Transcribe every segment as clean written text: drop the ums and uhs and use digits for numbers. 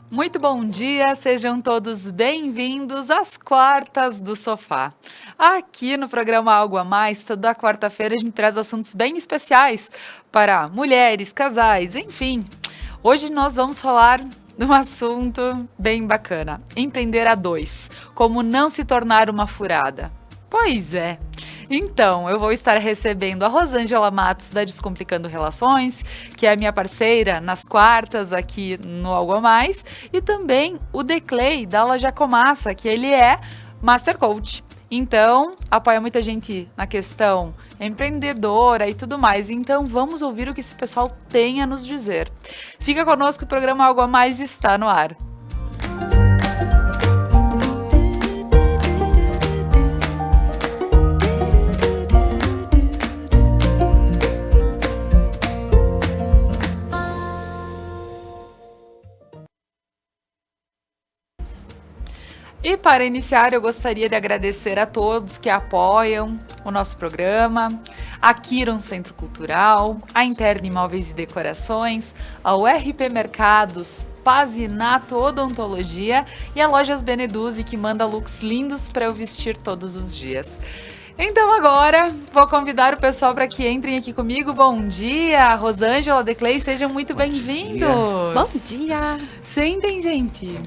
Muito bom dia, sejam todos bem-vindos às Quartas do Sofá. Aqui no programa Algo a Mais, toda quarta-feira a gente traz assuntos bem especiais para mulheres, casais, enfim. Hoje nós vamos falar de um assunto bem bacana: empreender a dois, como não se tornar uma furada. Pois é. Então, eu vou estar recebendo a Rosângela Matos da Descomplicando Relações, que é minha parceira nas quartas aqui no Algo a Mais, e também o Declay da La Jacomassa, que ele é Master Coach. Então, apoia muita gente na questão empreendedora e tudo mais. Então, vamos ouvir o que esse pessoal tem a nos dizer. Fica conosco, o programa Algo a Mais está no ar. E para iniciar, eu gostaria de agradecer a todos que apoiam o nosso programa, a Kiron Centro Cultural, a Interna Imóveis e Decorações, ao RP Mercados, Pazinato Odontologia e a Lojas Beneduzzi, que manda looks lindos para eu vestir todos os dias. Então agora, vou convidar o pessoal para que entrem aqui comigo. Bom dia, Rosângela, Declay, sejam muito bem-vindos. Bom dia! Sentem, gente.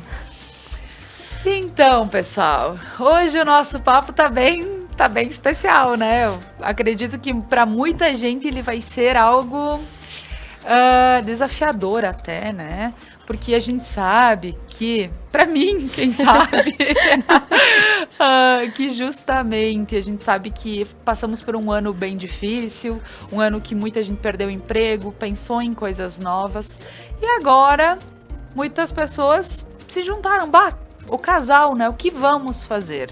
Então, pessoal, hoje o nosso papo tá bem especial, né? Eu acredito que para muita gente ele vai ser algo desafiador até, né? Porque a gente sabe que, para mim, quem sabe, que justamente a gente sabe que passamos por um ano bem difícil, um ano que muita gente perdeu o emprego, pensou em coisas novas, e agora muitas pessoas se juntaram, o casal, né? O que vamos fazer?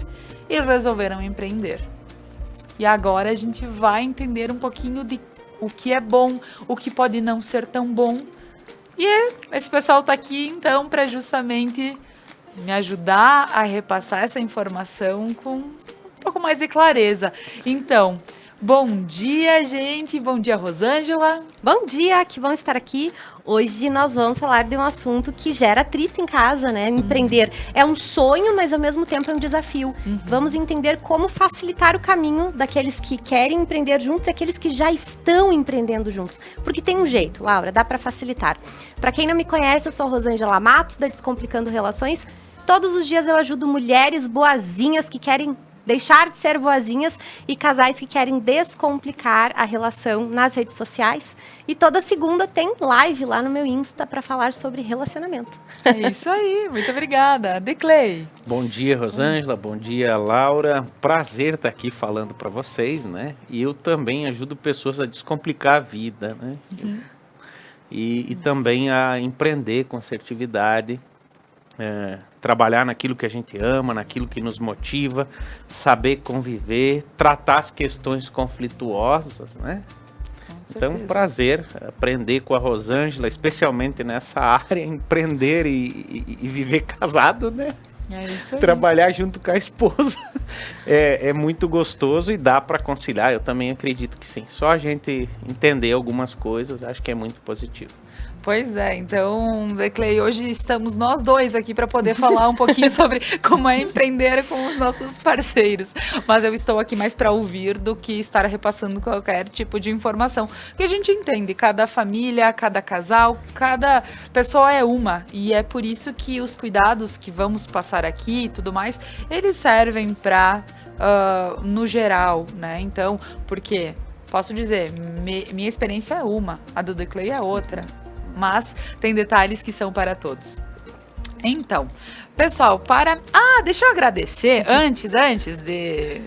E resolveram empreender. E agora a gente vai entender um pouquinho de o que é bom, o que pode não ser tão bom. E esse pessoal tá aqui, então, para justamente me ajudar a repassar essa informação com um pouco mais de clareza. Então, bom dia, gente. Bom dia, Rosângela. Bom dia, que bom estar aqui. Hoje nós vamos falar de um assunto que gera atrito em casa, né? Empreender é um sonho, mas ao mesmo tempo é um desafio. Vamos entender como facilitar o caminho daqueles que querem empreender juntos e aqueles que já estão empreendendo juntos. Porque tem um jeito, Laura, dá para facilitar. Para quem não me conhece, eu sou a Rosângela Matos, da Descomplicando Relações. Todos os dias eu ajudo mulheres boazinhas que querem deixar de ser boazinhas e casais que querem descomplicar a relação nas redes sociais. E toda segunda tem live lá no meu Insta para falar sobre relacionamento. É isso aí, muito obrigada. Declay. Bom dia, Rosângela. Bom dia, Laura. Prazer estar aqui falando para vocês, né? E eu também ajudo pessoas a descomplicar a vida, né? E também a empreender com assertividade. Trabalhar naquilo que a gente ama, naquilo que nos motiva, saber conviver, tratar as questões conflituosas, né? Então, prazer aprender com a Rosângela, especialmente nessa área, empreender e viver casado, né? É isso aí. Trabalhar junto com a esposa é muito gostoso e dá para conciliar. Eu também acredito que sim. Só a gente entender algumas coisas, acho que é muito positivo. Pois é, então, Declay, hoje estamos nós dois aqui para poder falar um pouquinho sobre como é empreender com os nossos parceiros. Mas eu estou aqui mais para ouvir do que estar repassando qualquer tipo de informação. Porque a gente entende, cada família, cada casal, cada pessoa é uma. E é por isso que os cuidados que vamos passar aqui e tudo mais, eles servem para, no geral, né? Então, porque, posso dizer, minha experiência é uma, a do Declay é outra. Mas tem detalhes que são para todos. Então, pessoal, deixa eu agradecer, antes de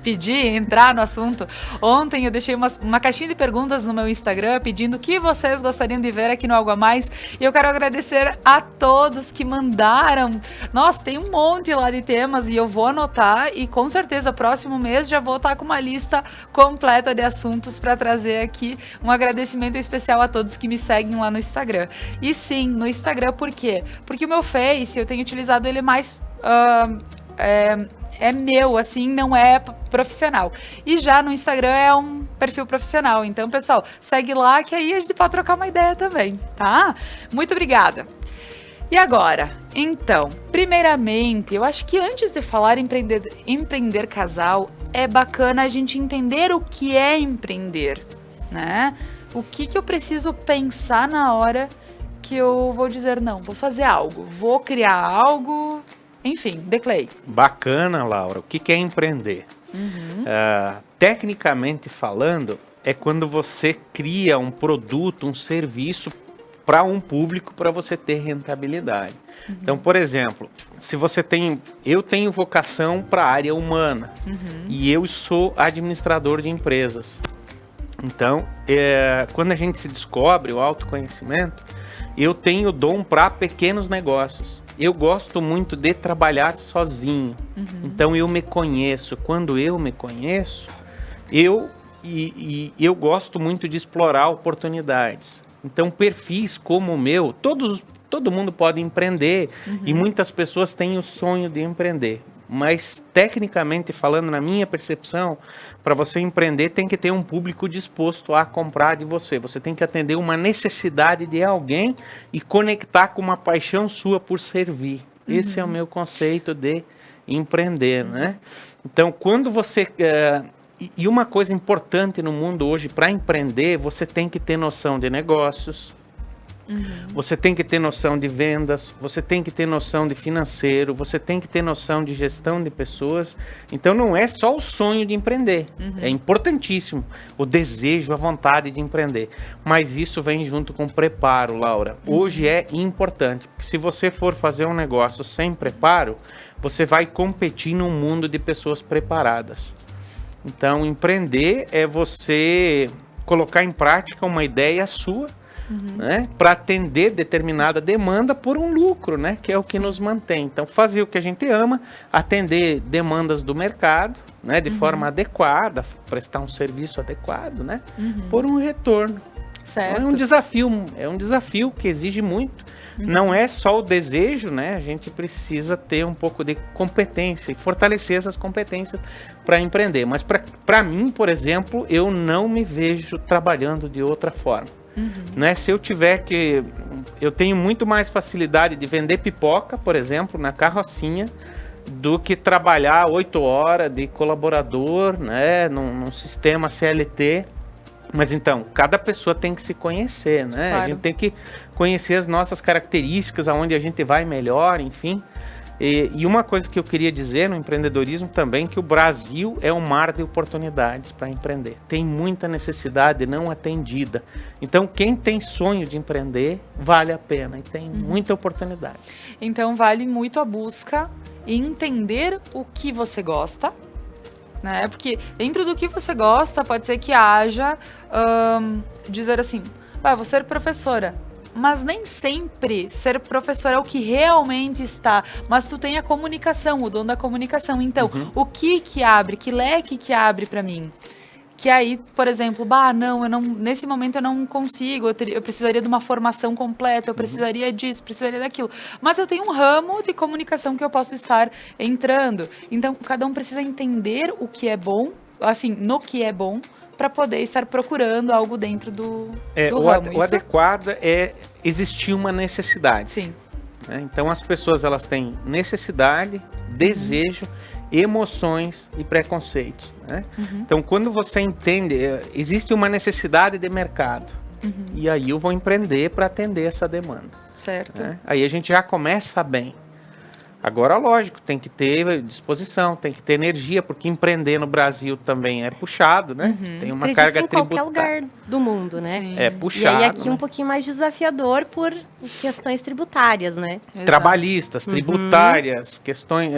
pedir, entrar no assunto, ontem eu deixei uma caixinha de perguntas no meu Instagram pedindo o que vocês gostariam de ver aqui no Algo a Mais, e eu quero agradecer a todos que mandaram. Nossa, tem um monte lá de temas e eu vou anotar e com certeza próximo mês já vou estar com uma lista completa de assuntos para trazer aqui. Um agradecimento especial a todos que me seguem lá no Instagram. E sim, no Instagram, por quê? Porque o meu Face, eu tenho utilizado ele mais é meu, assim, não é profissional. E já no Instagram é um perfil profissional. Então, pessoal, segue lá que aí a gente pode trocar uma ideia também, tá? Muito obrigada. E agora? Então, primeiramente, eu acho que antes de falar empreender casal, é bacana a gente entender o que é empreender, né? O que eu preciso pensar na hora que eu vou dizer, não, vou fazer algo, vou criar algo, enfim, Declay. Bacana, Laura. O que é empreender? Tecnicamente falando, é quando você cria um produto, um serviço para um público para você ter rentabilidade. Então, por exemplo, se você eu tenho vocação para a área humana e eu sou administrador de empresas. Então, quando a gente se descobre o autoconhecimento, eu tenho dom para pequenos negócios. Eu gosto muito de trabalhar sozinho. Então, eu me conheço. Quando eu me conheço, eu gosto muito de explorar oportunidades. Então, perfis como o meu, todo mundo pode empreender e muitas pessoas têm o sonho de empreender. Mas, tecnicamente falando, na minha percepção, para você empreender, tem que ter um público disposto a comprar de você. Você tem que atender uma necessidade de alguém e conectar com uma paixão sua por servir. Esse é o meu conceito de empreender, né? Então, quando você... E uma coisa importante no mundo hoje, para empreender, você tem que ter noção de negócios, você tem que ter noção de vendas, você tem que ter noção de financeiro, você tem que ter noção de gestão de pessoas. Então não é só o sonho de empreender, é importantíssimo o desejo, a vontade de empreender. Mas isso vem junto com preparo, Laura. Hoje é importante, porque se você for fazer um negócio sem preparo, você vai competir num mundo de pessoas preparadas. Então, empreender é você colocar em prática uma ideia sua, né, para atender determinada demanda por um lucro, né, que é o que nos mantém. Então, fazer o que a gente ama, atender demandas do mercado, né, de forma adequada, prestar um serviço adequado, né, por um retorno. Certo. É um desafio que exige muito. Não é só o desejo, né? A gente precisa ter um pouco de competência e fortalecer essas competências para empreender. Mas para mim, por exemplo, eu não me vejo trabalhando de outra forma. Né? Se eu eu tenho muito mais facilidade de vender pipoca, por exemplo, na carrocinha, do que trabalhar 8 horas de colaborador, né? Num sistema CLT. Mas então, cada pessoa tem que se conhecer, né? Claro. A gente tem que conhecer as nossas características, aonde a gente vai melhor, enfim. E uma coisa que eu queria dizer no empreendedorismo também, que o Brasil é um mar de oportunidades para empreender. Tem muita necessidade não atendida. Então, quem tem sonho de empreender, vale a pena e tem muita oportunidade. Então, vale muito a busca e entender o que você gosta, né? Porque dentro do que você gosta, pode ser que haja dizer assim, vou ser professora. Mas nem sempre ser professora é o que realmente está. Mas tu tem a comunicação, o dom da comunicação. Então, o que abre, que leque que abre para mim? Que aí, por exemplo, nesse momento eu não consigo, eu precisaria de uma formação completa, eu precisaria disso, precisaria daquilo. Mas eu tenho um ramo de comunicação que eu posso estar entrando. Então, cada um precisa entender o que é bom, assim, no que é bom, para poder estar procurando algo dentro do ramo. O adequado é existir uma necessidade. Sim. Né? Então, as pessoas elas têm necessidade, desejo, emoções e preconceitos. Né? Então, quando você entende, existe uma necessidade de mercado. E aí eu vou empreender para atender essa demanda. Certo. Né? Aí a gente já começa bem. Agora, lógico, tem que ter disposição, tem que ter energia, porque empreender no Brasil também é puxado, né? Tem uma Acredito carga em qualquer tributária. lugar do mundo, né? Sim. É puxado. E aí aqui né? um pouquinho mais desafiador por questões tributárias, né? Exato. Trabalhistas, tributárias, questões,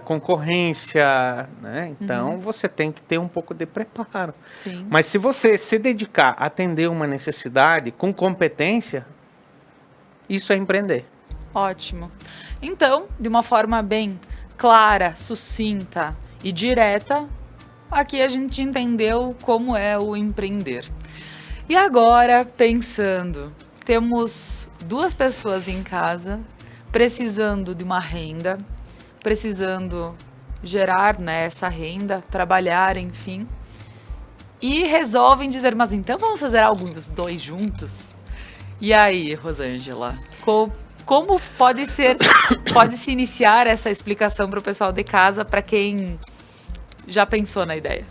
concorrência, né? Então, você tem que ter um pouco de preparo. Sim. Mas se você se dedicar a atender uma necessidade com competência, isso é empreender. Ótimo. Então, de uma forma bem clara, sucinta e direta, aqui a gente entendeu como é o empreender. E agora, pensando, temos 2 pessoas em casa precisando de uma renda, precisando gerar, né, essa renda, trabalhar, enfim, e resolvem dizer, mas então vamos fazer algo os 2 juntos? E aí, Rosângela, Como pode se iniciar essa explicação para o pessoal de casa, para quem já pensou na ideia?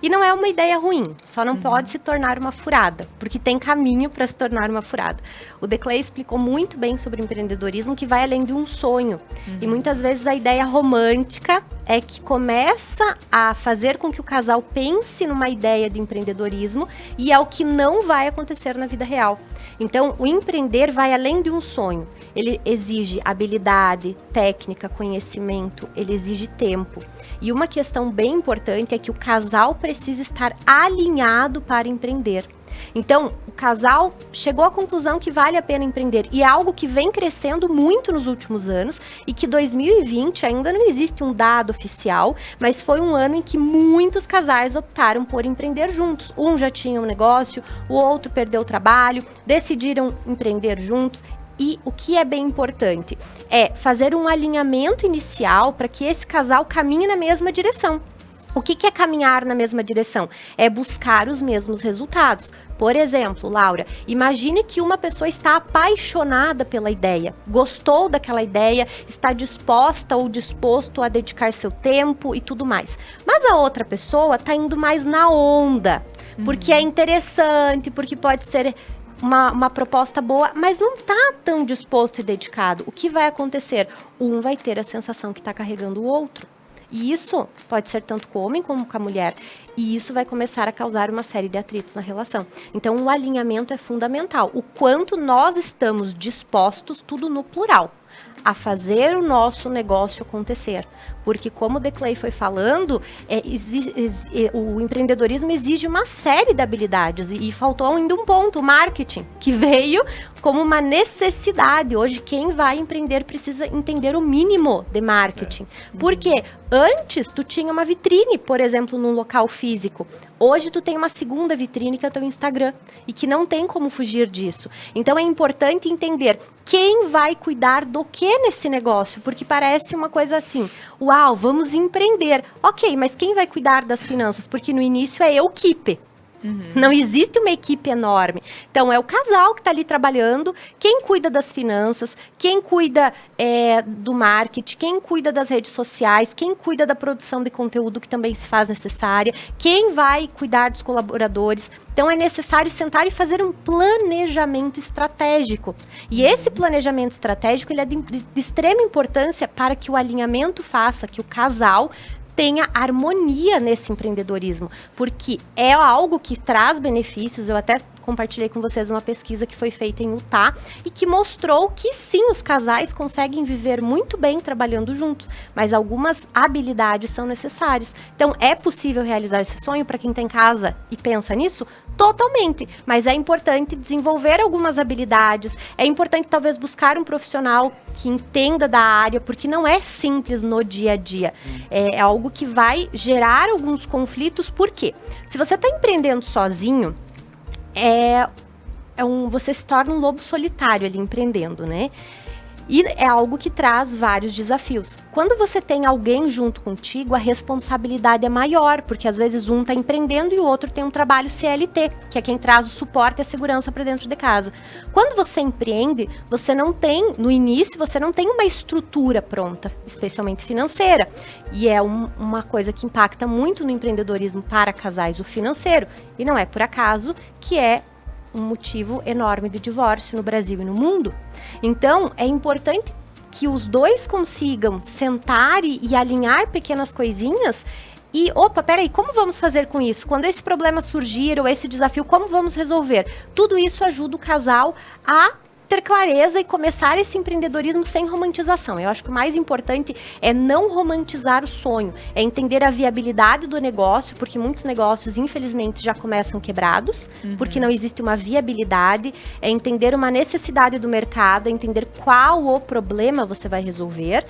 E não é uma ideia ruim, só não pode se tornar uma furada, porque tem caminho para se tornar uma furada. O Declay explicou muito bem sobre empreendedorismo, que vai além de um sonho. E muitas vezes a ideia romântica é que começa a fazer com que o casal pense numa ideia de empreendedorismo e é o que não vai acontecer na vida real. Então, o empreender vai além de um sonho. Ele exige habilidade, técnica, conhecimento, ele exige tempo. E uma questão bem importante é que o casal precisa estar alinhado para empreender. Então, o casal chegou à conclusão que vale a pena empreender. E é algo que vem crescendo muito nos últimos anos e que 2020 ainda não existe um dado oficial, mas foi um ano em que muitos casais optaram por empreender juntos. Um já tinha um negócio, o outro perdeu o trabalho, decidiram empreender juntos. E o que é bem importante é fazer um alinhamento inicial para que esse casal caminhe na mesma direção. O que é caminhar na mesma direção? É buscar os mesmos resultados. Por exemplo, Laura, imagine que uma pessoa está apaixonada pela ideia, gostou daquela ideia, está disposta ou disposto a dedicar seu tempo e tudo mais. Mas a outra pessoa está indo mais na onda, porque é interessante, porque pode ser uma proposta boa, mas não está tão disposto e dedicado. O que vai acontecer? Um vai ter a sensação que está carregando o outro. E isso pode ser tanto com o homem como com a mulher. E isso vai começar a causar uma série de atritos na relação. Então, o alinhamento é fundamental. O quanto nós estamos dispostos, tudo no plural, a fazer o nosso negócio acontecer. Porque, como o Declay foi falando, o empreendedorismo exige uma série de habilidades. E faltou ainda um ponto, o marketing, que veio como uma necessidade. Hoje, quem vai empreender precisa entender o mínimo de marketing. Porque antes, tu tinha uma vitrine, por exemplo, num local físico. Hoje, tu tem uma segunda vitrine, que é o teu Instagram. E que não tem como fugir disso. Então, é importante entender quem vai cuidar do que nesse negócio. Porque parece uma coisa assim, uau, vamos empreender. Ok, mas quem vai cuidar das finanças? Porque no início é eu equipe. Não existe uma equipe enorme. Então, é o casal que está ali trabalhando, quem cuida das finanças, quem cuida do marketing, quem cuida das redes sociais, quem cuida da produção de conteúdo que também se faz necessária, quem vai cuidar dos colaboradores. Então, é necessário sentar e fazer um planejamento estratégico. E esse planejamento estratégico ele é de extrema importância para que o alinhamento faça, que o casal tenha harmonia nesse empreendedorismo, porque é algo que traz benefícios. Eu até compartilhei com vocês uma pesquisa que foi feita em Utah e que mostrou que sim, os casais conseguem viver muito bem trabalhando juntos, mas algumas habilidades são necessárias. Então, é possível realizar esse sonho para quem tem casa e pensa nisso? Totalmente, mas é importante desenvolver algumas habilidades, é importante talvez buscar um profissional que entenda da área, porque não é simples no dia a dia. É algo que vai gerar alguns conflitos, porque se você está empreendendo sozinho, você se torna um lobo solitário ali empreendendo, né? E é algo que traz vários desafios. Quando você tem alguém junto contigo, a responsabilidade é maior, porque às vezes um está empreendendo e o outro tem um trabalho CLT, que é quem traz o suporte e a segurança para dentro de casa. Quando você empreende, você não tem, no início, você não tem uma estrutura pronta, especialmente financeira. E é uma coisa que impacta muito no empreendedorismo para casais, o financeiro. E não é por acaso que é um motivo enorme de divórcio no Brasil e no mundo. Então, é importante que os dois consigam sentar e alinhar pequenas coisinhas e, peraí, como vamos fazer com isso? Quando esse problema surgir ou esse desafio, como vamos resolver? Tudo isso ajuda o casal a ter clareza e começar esse empreendedorismo sem romantização. Eu acho que o mais importante é não romantizar o sonho, é entender a viabilidade do negócio, porque muitos negócios, infelizmente, já começam quebrados, porque não existe uma viabilidade, é entender uma necessidade do mercado, é entender qual o problema você vai resolver,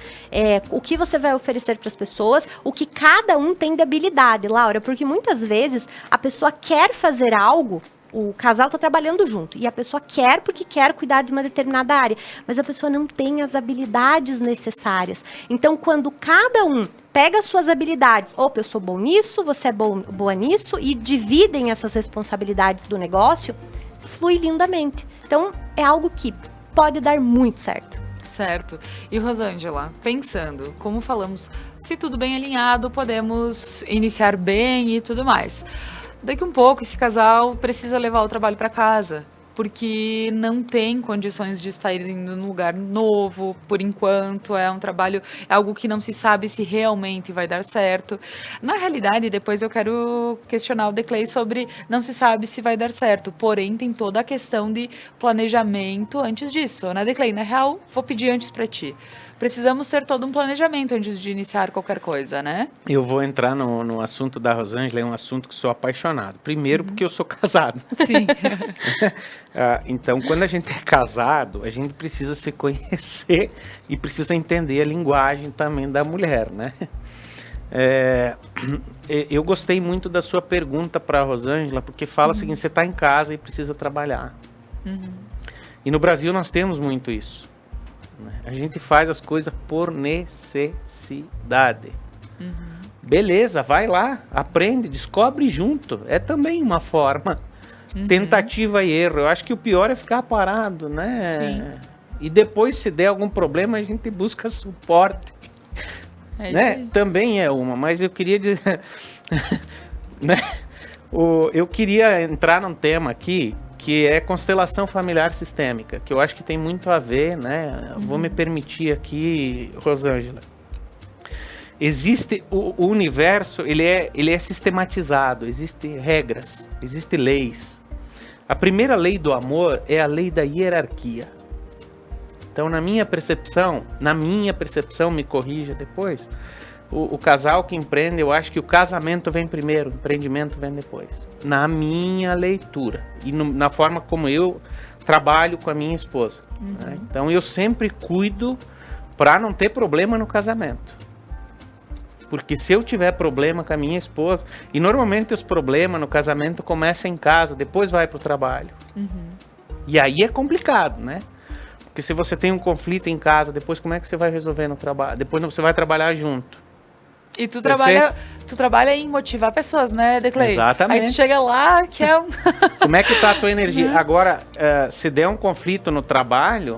o que você vai oferecer para as pessoas, o que cada um tem de habilidade, Laura, porque muitas vezes a pessoa quer fazer algo, o casal está trabalhando junto e a pessoa quer porque quer cuidar de uma determinada área, mas a pessoa não tem as habilidades necessárias. Então, quando cada um pega as suas habilidades, eu sou bom nisso, você é boa nisso, e dividem essas responsabilidades do negócio, flui lindamente. Então, é algo que pode dar muito certo. Certo. E Rosângela, pensando, como falamos, se tudo bem alinhado, podemos iniciar bem e tudo mais. Daqui um pouco, esse casal precisa levar o trabalho para casa, porque não tem condições de estar indo num lugar novo, por enquanto, é um trabalho, é algo que não se sabe se realmente vai dar certo. Na realidade, depois eu quero questionar o Declay sobre não se sabe se vai dar certo, porém tem toda a questão de planejamento antes disso, né, Declay? Na real, vou pedir antes para ti. Precisamos ter todo um planejamento antes de iniciar qualquer coisa, né? Eu vou entrar no assunto da Rosângela, é um assunto que sou apaixonado. Primeiro, porque eu sou casado. Sim. Então, quando a gente é casado, a gente precisa se conhecer e precisa entender a linguagem também da mulher, né? Eu gostei muito da sua pergunta para a Rosângela, porque fala o seguinte, você está em casa e precisa trabalhar. E no Brasil nós temos muito isso. A gente faz as coisas por necessidade. Beleza, vai lá, aprende, descobre junto. É também uma forma. Tentativa e erro. Eu acho que o pior é ficar parado, né? Sim. E depois, se der algum problema, a gente busca suporte. É Né? isso aí. Também é uma, mas eu queria dizer... né? Eu queria entrar num tema aqui que é constelação familiar sistêmica, que eu acho que tem muito a ver, né? Vou me permitir aqui, Rosângela. Existe o universo, ele é sistematizado, existem regras, existem leis. A primeira lei do amor é a lei da hierarquia. Então, na minha percepção, me corrija depois, o casal que empreende, eu acho que o casamento vem primeiro, o empreendimento vem depois. Na minha leitura e na forma como eu trabalho com a minha esposa. Né? Então, eu sempre cuido para não ter problema no casamento. Porque se eu tiver problema com a minha esposa, e normalmente os problemas no casamento começam em casa, depois vai para o trabalho. E aí é complicado, né? Porque se você tem um conflito em casa, depois como é que você vai resolver no trabalho? Depois você vai trabalhar junto. E tu trabalha em motivar pessoas, né, Declay? Exatamente. Aí tu chega lá, que é um... Como é que tá a tua energia? Agora, se der um conflito no trabalho,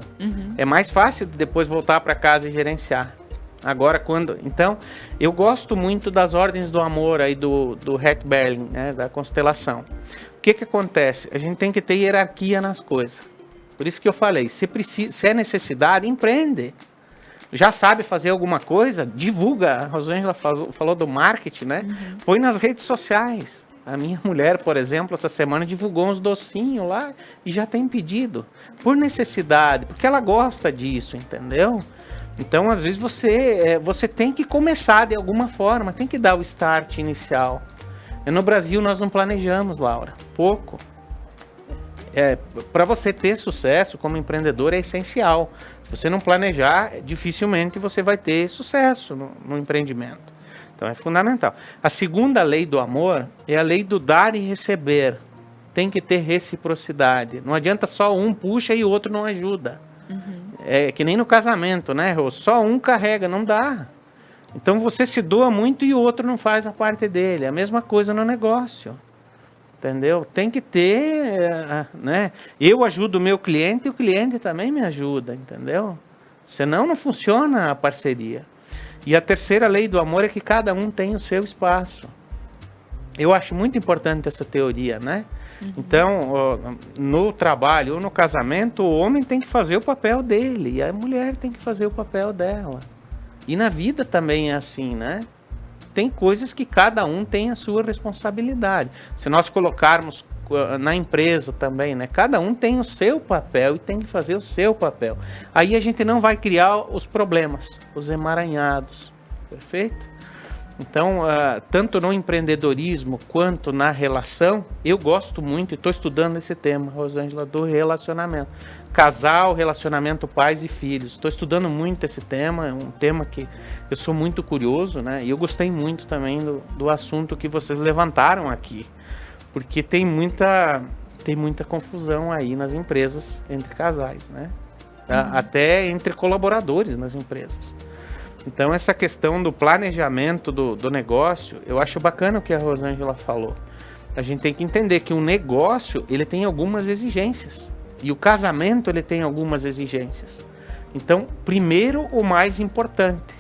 é mais fácil depois voltar para casa e gerenciar. Agora, então, eu gosto muito das ordens do amor aí do Rhett Berlin, né, da constelação. O que acontece? A gente tem que ter hierarquia nas coisas. Por isso que eu falei, se é necessidade, empreende. Já sabe fazer alguma coisa, divulga. A Rosângela falou do marketing, né? Põe nas redes sociais. A minha mulher, por exemplo, essa semana divulgou uns docinhos lá e já tem pedido. Por necessidade, porque ela gosta disso, entendeu? Então, às vezes, você tem que começar de alguma forma, tem que dar o start inicial. E no Brasil, nós não planejamos, Laura, pouco. Para você ter sucesso como empreendedor é essencial. Se você não planejar, dificilmente você vai ter sucesso no empreendimento. Então, é fundamental. A segunda lei do amor é a lei do dar e receber. Tem que ter reciprocidade. Não adianta só um puxa e o outro não ajuda. É que nem no casamento, né, Rô? Só um carrega, não dá. Então você se doa muito e o outro não faz a parte dele. É a mesma coisa no negócio. Entendeu? Tem que ter, né? Eu ajudo o meu cliente e o cliente também me ajuda, entendeu? Senão não funciona a parceria. E a terceira lei do amor é que cada um tem o seu espaço. Eu acho muito importante essa teoria, né? Então, no trabalho ou no casamento, o homem tem que fazer o papel dele e a mulher tem que fazer o papel dela. E na vida também é assim, né? Tem coisas que cada um tem a sua responsabilidade. Se nós colocarmos na empresa também, né? Cada um tem o seu papel e tem que fazer o seu papel. Aí a gente não vai criar os problemas, os emaranhados. Perfeito? Então, tanto no empreendedorismo quanto na relação, eu gosto muito e estou estudando esse tema, Rosângela, do relacionamento. Casal, relacionamento, pais e filhos. Estou estudando muito esse tema, é um tema que eu sou muito curioso, né? E eu gostei muito também do assunto que vocês levantaram aqui, porque tem muita confusão aí nas empresas entre casais, né? Até entre colaboradores nas empresas. Então, essa questão do planejamento do negócio, eu acho bacana o que a Rosângela falou. A gente tem que entender que um negócio, ele tem algumas exigências. E o casamento, ele tem algumas exigências. Então, primeiro, o mais importante.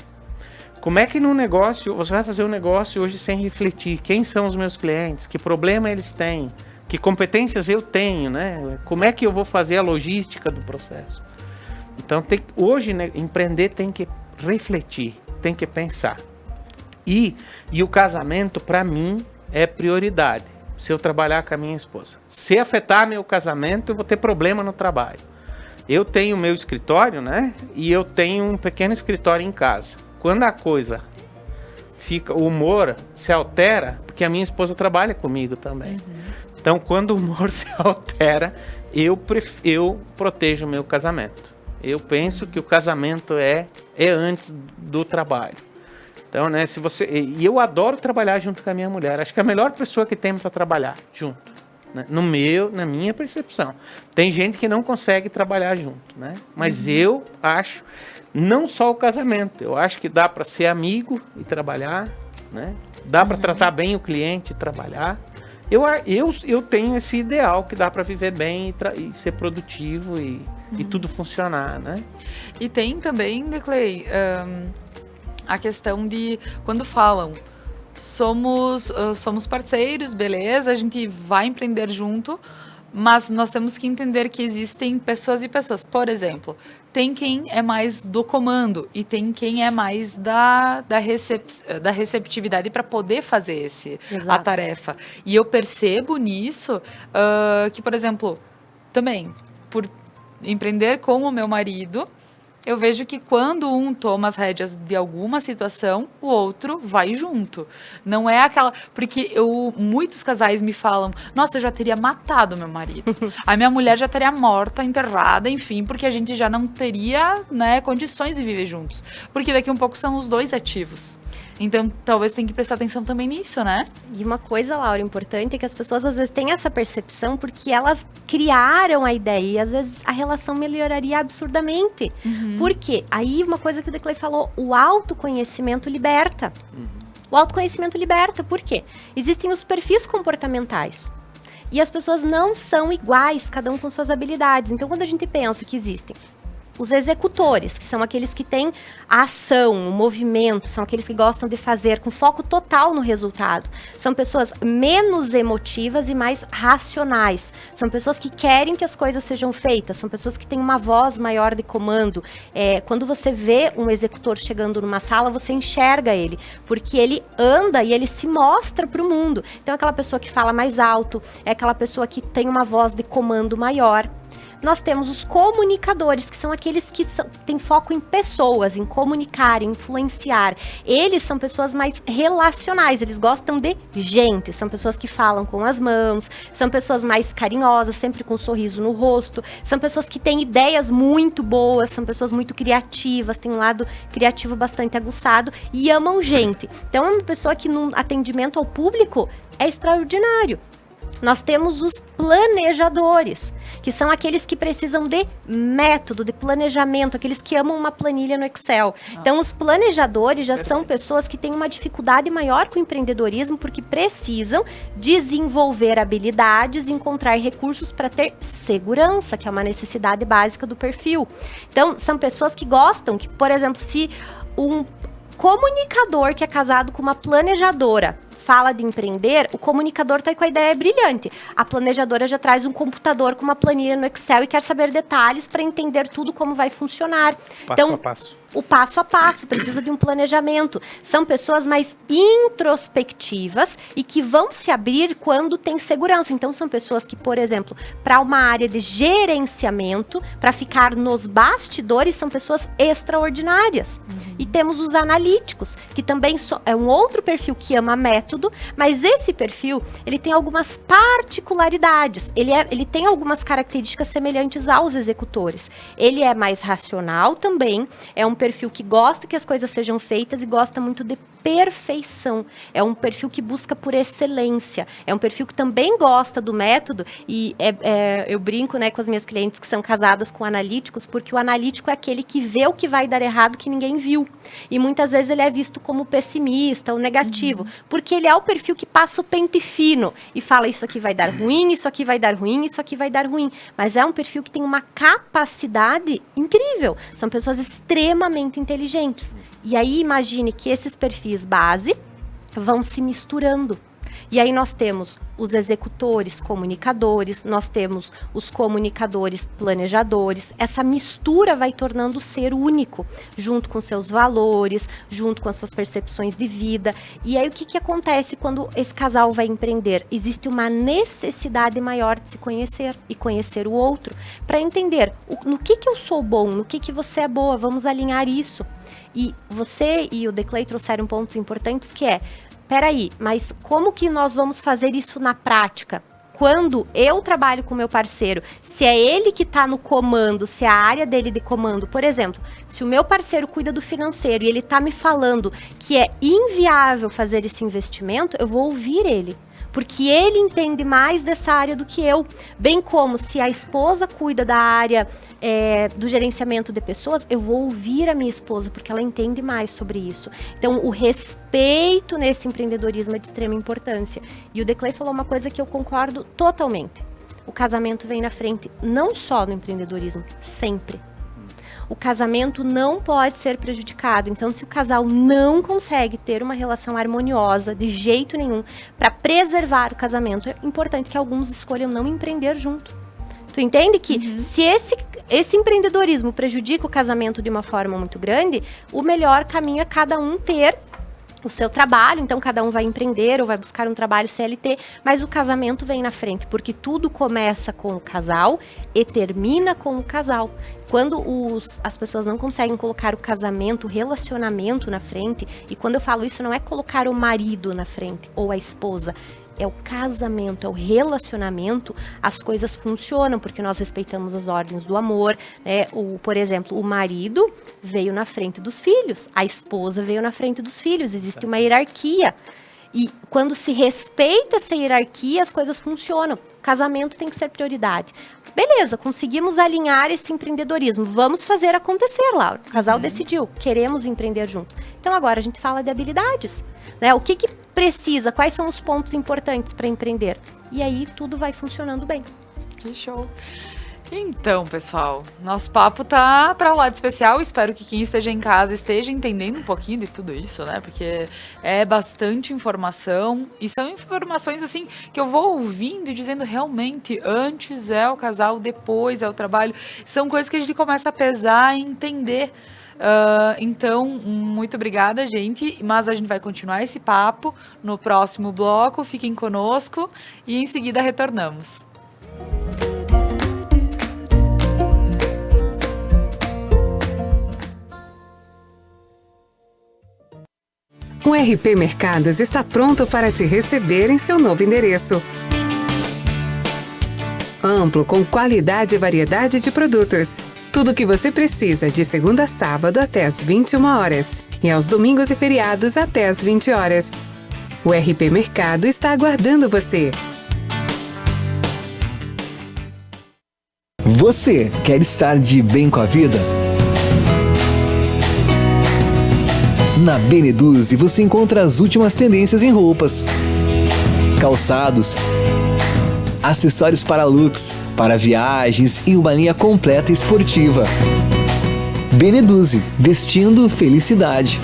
Como é que no negócio, você vai fazer um negócio hoje sem refletir? Quem são os meus clientes? Que problema eles têm? Que competências eu tenho, né? Como é que eu vou fazer a logística do processo? Então, hoje, né, empreender tem que refletir, tem que pensar. E o casamento, para mim, é prioridade. Se eu trabalhar com a minha esposa. Se afetar meu casamento, eu vou ter problema no trabalho. Eu tenho meu escritório, né? E eu tenho um pequeno escritório em casa. Quando a coisa fica, o humor se altera, porque a minha esposa trabalha comigo também. Então, quando o humor se altera, eu protejo o meu casamento. Eu penso que o casamento é antes do trabalho. Então, né, e eu adoro trabalhar junto com a minha mulher. Acho que é a melhor pessoa que tem para trabalhar junto, né? Na minha percepção. Tem gente que não consegue trabalhar junto, né? Mas eu acho, não só o casamento, eu acho que dá para ser amigo e trabalhar, né? Dá para tratar bem o cliente e trabalhar. Eu tenho esse ideal que dá para viver bem e ser produtivo e tudo funcionar, né? E tem também, Declei, a questão de quando falam somos parceiros, beleza, a gente vai empreender junto, mas nós temos que entender que existem pessoas e pessoas. Por exemplo, tem quem é mais do comando e tem quem é mais da receptividade para poder fazer a tarefa. E eu percebo nisso que, por exemplo, também, por empreender com o meu marido, eu vejo que quando um toma as rédeas de alguma situação, o outro vai junto. Não é aquela... Porque muitos casais me falam, nossa, eu já teria matado meu marido. A minha mulher já estaria morta, enterrada, enfim, porque a gente já não teria, né, condições de viver juntos. Porque daqui a um pouco são os dois ativos. Então, talvez tenha que prestar atenção também nisso, né? E uma coisa, Laura, importante é que as pessoas às vezes têm essa percepção porque elas criaram a ideia e às vezes a relação melhoraria absurdamente. Por quê? Aí uma coisa que o Declei falou, o autoconhecimento liberta. O autoconhecimento liberta, por quê? Existem os perfis comportamentais. E as pessoas não são iguais, cada um com suas habilidades. Então, quando a gente pensa que existem os executores, que são aqueles que têm a ação, o movimento, são aqueles que gostam de fazer com foco total no resultado. São pessoas menos emotivas e mais racionais. São pessoas que querem que as coisas sejam feitas. São pessoas que têm uma voz maior de comando. Quando você vê um executor chegando numa sala, você enxerga ele, porque ele anda e ele se mostra para o mundo. Então, é aquela pessoa que fala mais alto, é aquela pessoa que tem uma voz de comando maior. Nós temos os comunicadores, que são aqueles que têm foco em pessoas, em comunicar, em influenciar. Eles são pessoas mais relacionais, eles gostam de gente, são pessoas que falam com as mãos, são pessoas mais carinhosas, sempre com um sorriso no rosto, são pessoas que têm ideias muito boas, são pessoas muito criativas, têm um lado criativo bastante aguçado e amam gente. Então, é uma pessoa que no atendimento ao público é extraordinário. Nós temos os planejadores, que são aqueles que precisam de método, de planejamento, aqueles que amam uma planilha no Excel. Nossa. Então, os planejadores já são pessoas que têm uma dificuldade maior com o empreendedorismo, porque precisam desenvolver habilidades, encontrar recursos para ter segurança, que é uma necessidade básica do perfil. Então, são pessoas que gostam, que, por exemplo, se um comunicador que é casado com uma planejadora fala de empreender, o comunicador está com a ideia brilhante. A planejadora já traz um computador com uma planilha no Excel e quer saber detalhes para entender tudo como vai funcionar. Passo a passo. O passo a passo, precisa de um planejamento. São pessoas mais introspectivas e que vão se abrir quando tem segurança. Então, são pessoas que, por exemplo, para uma área de gerenciamento, para ficar nos bastidores, são pessoas extraordinárias. E temos os analíticos, que também é um outro perfil que ama método, mas esse perfil, ele tem algumas particularidades. Ele tem algumas características semelhantes aos executores. Ele é mais racional também, é um perfil que gosta que as coisas sejam feitas e gosta muito de perfeição, é um perfil que busca por excelência, é um perfil que também gosta do método, e eu brinco, né, com as minhas clientes que são casadas com analíticos, porque o analítico é aquele que vê o que vai dar errado que ninguém viu, e muitas vezes ele é visto como pessimista ou negativo, porque ele é o perfil que passa o pente fino e fala isso aqui vai dar ruim, isso aqui vai dar ruim, isso aqui vai dar ruim, mas é um perfil que tem uma capacidade incrível, são pessoas extremamente inteligentes. E aí imagine que esses perfis base vão se misturando. E aí nós temos os executores, comunicadores, nós temos os comunicadores, planejadores. Essa mistura vai tornando o ser único, junto com seus valores, junto com as suas percepções de vida. E aí o que acontece quando esse casal vai empreender? Existe uma necessidade maior de se conhecer e conhecer o outro, para entender no que eu sou bom, no que você é boa, vamos alinhar isso. E você e o Declay trouxeram pontos importantes que é, peraí, mas como que nós vamos fazer isso na prática? Quando eu trabalho com o meu parceiro, se é ele que está no comando, se é a área dele de comando, por exemplo, se o meu parceiro cuida do financeiro e ele está me falando que é inviável fazer esse investimento, eu vou ouvir ele. Porque ele entende mais dessa área do que eu. Bem como se a esposa cuida da área do gerenciamento de pessoas, eu vou ouvir a minha esposa, porque ela entende mais sobre isso. Então, o respeito nesse empreendedorismo é de extrema importância. E o Declay falou uma coisa que eu concordo totalmente. O casamento vem na frente, não só no empreendedorismo, sempre. O casamento não pode ser prejudicado. Então, se o casal não consegue ter uma relação harmoniosa de jeito nenhum, para preservar o casamento, é importante que alguns escolham não empreender junto. Tu entende que se esse empreendedorismo prejudica o casamento de uma forma muito grande, o melhor caminho é cada um ter o seu trabalho, então cada um vai empreender ou vai buscar um trabalho CLT, mas o casamento vem na frente, porque tudo começa com o casal e termina com o casal. Quando as pessoas não conseguem colocar o casamento, o relacionamento na frente, e quando eu falo isso não é colocar o marido na frente ou a esposa, é o casamento, é o relacionamento, as coisas funcionam, porque nós respeitamos as ordens do amor, né? Por exemplo, o marido veio na frente dos filhos, a esposa veio na frente dos filhos, existe uma hierarquia. E quando se respeita essa hierarquia, as coisas funcionam. Casamento tem que ser prioridade. Beleza, conseguimos alinhar esse empreendedorismo. Vamos fazer acontecer, Laura. O casal decidiu, queremos empreender juntos. Então agora a gente fala de habilidades, né? O que precisa, quais são os pontos importantes para empreender? E aí tudo vai funcionando bem. Que show! Então, pessoal, nosso papo tá para lá de especial. Espero que quem esteja em casa esteja entendendo um pouquinho de tudo isso, né? Porque é bastante informação e são informações assim que eu vou ouvindo e dizendo realmente antes é o casal, depois é o trabalho. São coisas que a gente começa a pesar e entender. Então, muito obrigada, gente. Mas a gente vai continuar esse papo no próximo bloco. Fiquem conosco e em seguida retornamos. O RP Mercados está pronto para te receber em seu novo endereço. Amplo, com qualidade e variedade de produtos. Tudo o que você precisa de segunda a sábado até às 21 horas e aos domingos e feriados até às 20 horas. O RP Mercado está aguardando você. Você quer estar de bem com a vida? Na Beneduzzi você encontra as últimas tendências em roupas, calçados, acessórios para looks, para viagens e uma linha completa esportiva. Beneduzzi, vestindo felicidade.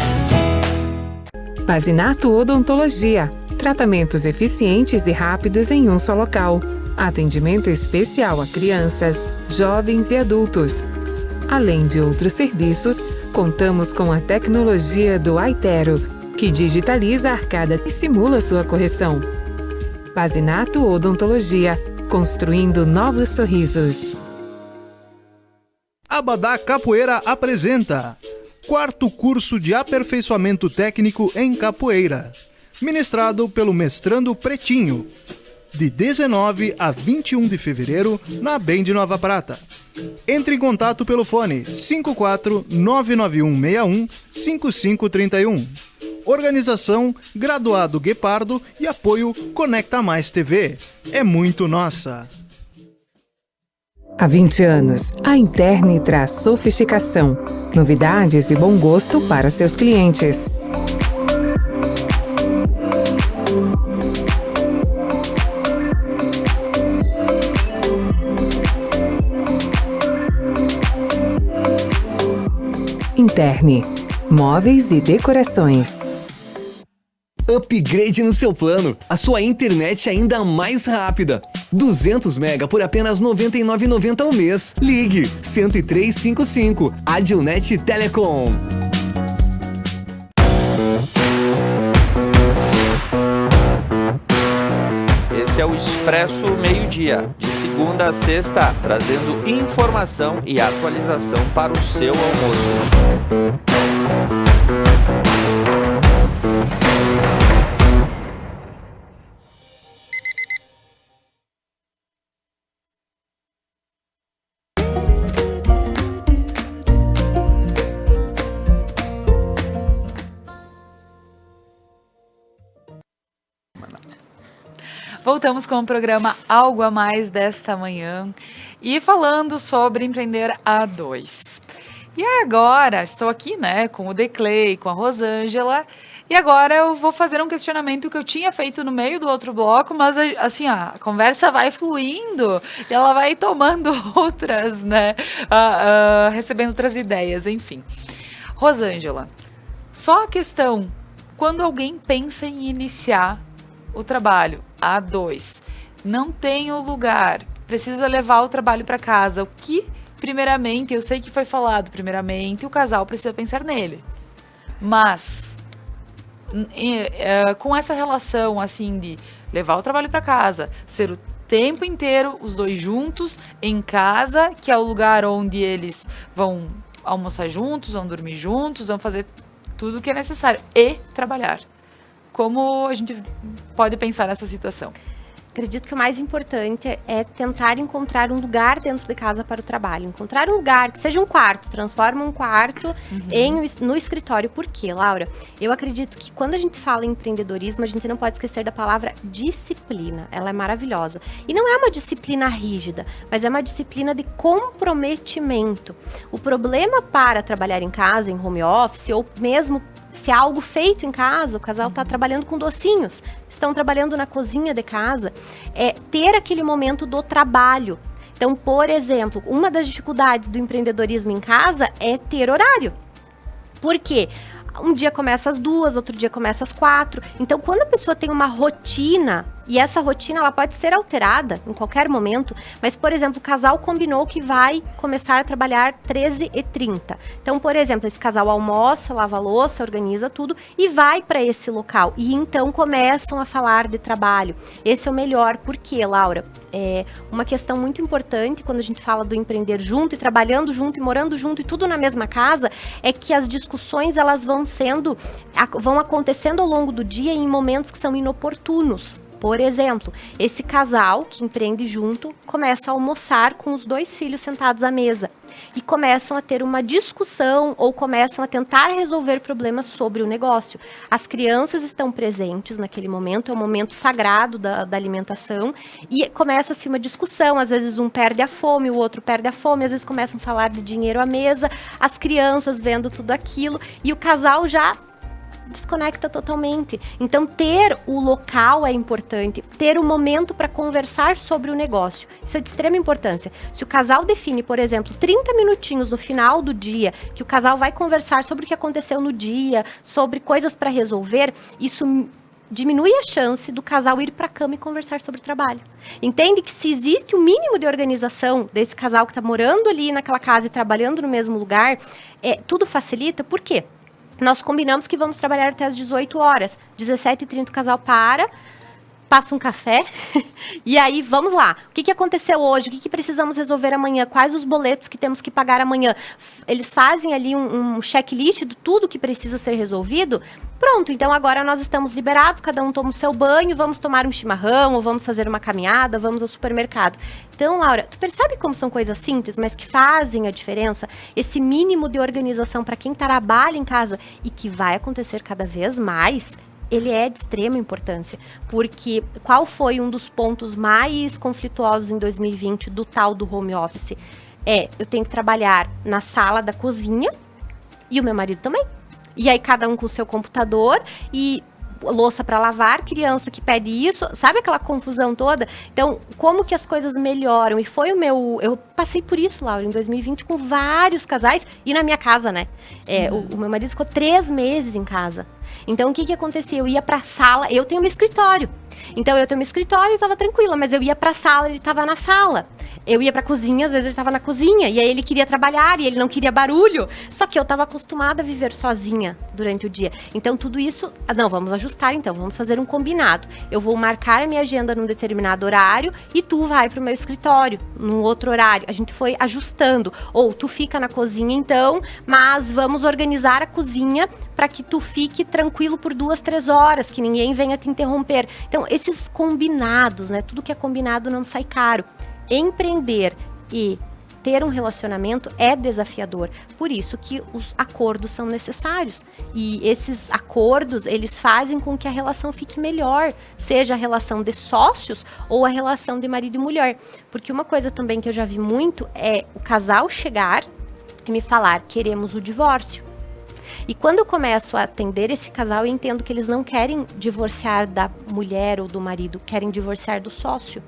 Pazinato Odontologia. Tratamentos eficientes e rápidos em um só local. Atendimento especial a crianças, jovens e adultos. Além de outros serviços, contamos com a tecnologia do Aitero, que digitaliza a arcada e simula sua correção. Pazinato Odontologia, construindo novos sorrisos. Abadá Capoeira apresenta 4º curso de aperfeiçoamento técnico em capoeira, ministrado pelo mestrando Pretinho, de 19 a 21 de fevereiro, na BEM de Nova Prata. Entre em contato pelo fone 54 99161 5531 Organização Graduado Guepardo e apoio Conecta Mais TV. É muito nossa. Há 20 anos, a Interne traz sofisticação, novidades e bom gosto para seus clientes. Interne, móveis e decorações. Upgrade no seu plano, a sua internet ainda mais rápida. 200 mega por apenas R$ 99,90 ao mês. Ligue 10355, Adilnet Telecom. Esse é o Expresso Meio-Dia, de segunda a sexta, trazendo informação e atualização para o seu almoço. Voltamos com o programa Algo a Mais desta manhã e falando sobre empreender a dois. E agora, estou aqui, né, com o Declei, com a Rosângela, e agora eu vou fazer um questionamento que eu tinha feito no meio do outro bloco, mas assim, a conversa vai fluindo e ela vai tomando outras, né, recebendo outras ideias, enfim. Rosângela, só a questão, quando alguém pensa em iniciar o trabalho a dois, não tem o lugar, precisa levar o trabalho para casa, o que, primeiramente, eu sei que foi falado, primeiramente o casal precisa pensar nele, mas com essa relação assim de levar o trabalho para casa, ser o tempo inteiro os dois juntos em casa, que é o lugar onde eles vão almoçar juntos, vão dormir juntos, vão fazer tudo o que é necessário e trabalhar. Como a gente pode pensar nessa situação? Acredito que o mais importante é tentar encontrar um lugar dentro de casa para o trabalho. Encontrar um lugar, que seja um quarto, transforma um quarto no escritório. Por quê, Laura? Eu acredito que quando a gente fala em empreendedorismo, a gente não pode esquecer da palavra disciplina. Ela é maravilhosa. E não é uma disciplina rígida, mas é uma disciplina de comprometimento. O problema para trabalhar em casa, em home office, ou mesmo se é algo feito em casa, o casal está trabalhando com docinhos, estão trabalhando na cozinha de casa, é ter aquele momento do trabalho. Então, por exemplo, uma das dificuldades do empreendedorismo em casa é ter horário. Por quê? Um dia começa às 2, outro dia começa às 4. Então, quando a pessoa tem uma rotina, e essa rotina ela pode ser alterada em qualquer momento, mas, por exemplo, o casal combinou que vai começar a trabalhar 13h30. Então, por exemplo, esse casal almoça, lava a louça, organiza tudo e vai para esse local. E então começam a falar de trabalho. Esse é o melhor. Por quê, Laura? É uma questão muito importante quando a gente fala do empreender junto e trabalhando junto e morando junto e tudo na mesma casa, é que as discussões elas vão acontecendo ao longo do dia em momentos que são inoportunos. Por exemplo, esse casal que empreende junto começa a almoçar com os 2 filhos sentados à mesa e começam a ter uma discussão ou começam a tentar resolver problemas sobre o negócio. As crianças estão presentes naquele momento, é um momento sagrado da alimentação e começa-se uma discussão, às vezes um perde a fome, o outro perde a fome, às vezes começam a falar de dinheiro à mesa, as crianças vendo tudo aquilo e o casal já desconecta totalmente. Então, ter o local é importante, ter o momento para conversar sobre o negócio. Isso é de extrema importância. Se o casal define, por exemplo, 30 minutinhos no final do dia, que o casal vai conversar sobre o que aconteceu no dia, sobre coisas para resolver, isso diminui a chance do casal ir para a cama e conversar sobre o trabalho. Entende que se existe um mínimo de organização desse casal que está morando ali naquela casa e trabalhando no mesmo lugar, tudo facilita. Por quê? Nós combinamos que vamos trabalhar até as 18 horas. 17h30 o casal para, passa um café e aí vamos lá. O que aconteceu hoje? O que precisamos resolver amanhã? Quais os boletos que temos que pagar amanhã? Eles fazem ali um checklist de tudo que precisa ser resolvido. Pronto, então agora nós estamos liberados, cada um toma o seu banho, vamos tomar um chimarrão, ou vamos fazer uma caminhada, vamos ao supermercado. Então, Laura, tu percebe como são coisas simples, mas que fazem a diferença? Esse mínimo de organização para quem trabalha em casa e que vai acontecer cada vez mais, ele é de extrema importância, porque qual foi um dos pontos mais conflituosos em 2020 do tal do home office? Eu tenho que trabalhar na sala da cozinha e o meu marido também. E aí cada um com o seu computador e louça para lavar, criança que pede isso, sabe aquela confusão toda? Então, como que as coisas melhoram? E foi eu passei por isso, Laura, em 2020 com vários casais e na minha casa, né? O meu marido ficou 3 meses em casa. Então, o que acontecia? Eu ia pra sala, eu tenho meu escritório. Então, eu tenho meu escritório e tava tranquila, mas eu ia pra sala, ele tava na sala. Eu ia pra cozinha, às vezes ele tava na cozinha, e aí ele queria trabalhar, e ele não queria barulho. Só que eu tava acostumada a viver sozinha durante o dia. Então, tudo isso... Não, vamos ajustar então, vamos fazer um combinado. Eu vou marcar a minha agenda num determinado horário, e tu vai pro meu escritório, num outro horário. A gente foi ajustando. Ou, tu fica na cozinha então, mas vamos organizar a cozinha para que tu fique tranquilo por 2, 3 horas, que ninguém venha te interromper. Então, esses combinados, né? Tudo que é combinado não sai caro. Empreender e ter um relacionamento é desafiador. Por isso que os acordos são necessários. E esses acordos, eles fazem com que a relação fique melhor. Seja a relação de sócios ou a relação de marido e mulher. Porque uma coisa também que eu já vi muito é o casal chegar e me falar, queremos o divórcio. E quando eu começo a atender esse casal, eu entendo que eles não querem divorciar da mulher ou do marido, querem divorciar do sócio.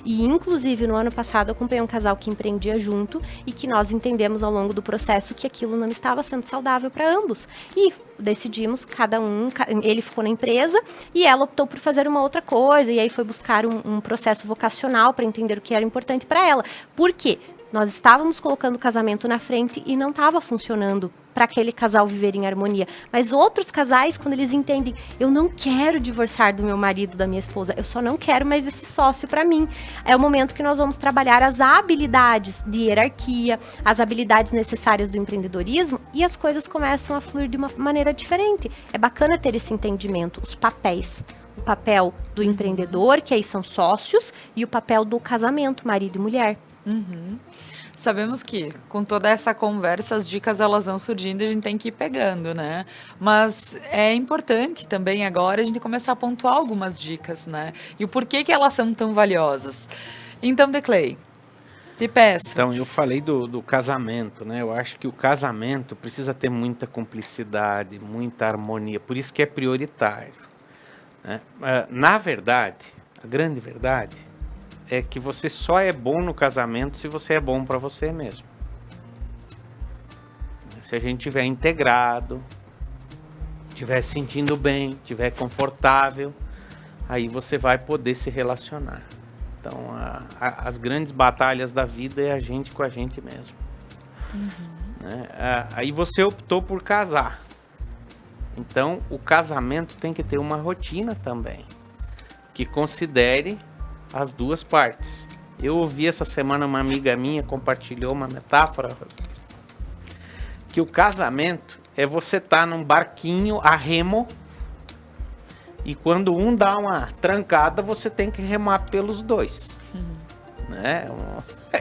E, inclusive, no ano passado, eu acompanhei um casal que empreendia junto e que nós entendemos ao longo do processo que aquilo não estava sendo saudável para ambos. E decidimos, cada um, ele ficou na empresa e ela optou por fazer uma outra coisa. E aí foi buscar um processo vocacional para entender o que era importante para ela. Por quê? Nós estávamos colocando o casamento na frente e não estava funcionando para aquele casal viver em harmonia. Mas outros casais, quando eles entendem, eu não quero divorciar do meu marido, da minha esposa, eu só não quero mais esse sócio para mim. É o momento que nós vamos trabalhar as habilidades de hierarquia, as habilidades necessárias do empreendedorismo e as coisas começam a fluir de uma maneira diferente. É bacana ter esse entendimento, os papéis. O papel do empreendedor, que aí são sócios, e o papel do casamento, marido e mulher. Uhum. Sabemos que com toda essa conversa as dicas elas vão surgindo e a gente tem que ir pegando, né? Mas é importante também agora a gente começar a pontuar algumas dicas, né? E o porquê que elas são tão valiosas. Então, Declay, te peço. Então, eu falei do casamento, né? Eu acho que o casamento precisa ter muita cumplicidade, muita harmonia, por isso que é prioritário, né? Na verdade, a grande verdade é que você só é bom no casamento se você é bom para você mesmo. Se a gente estiver integrado, estiver se sentindo bem, estiver confortável, aí você vai poder se relacionar. Então, as grandes batalhas da vida é a gente com a gente mesmo. Né? Aí você optou por casar. Então, o casamento tem que ter uma rotina também, que considere as duas partes. Eu ouvi essa semana uma amiga minha compartilhou uma metáfora que o casamento é você estar num barquinho a remo e quando um dá uma trancada você tem que remar pelos dois. Né?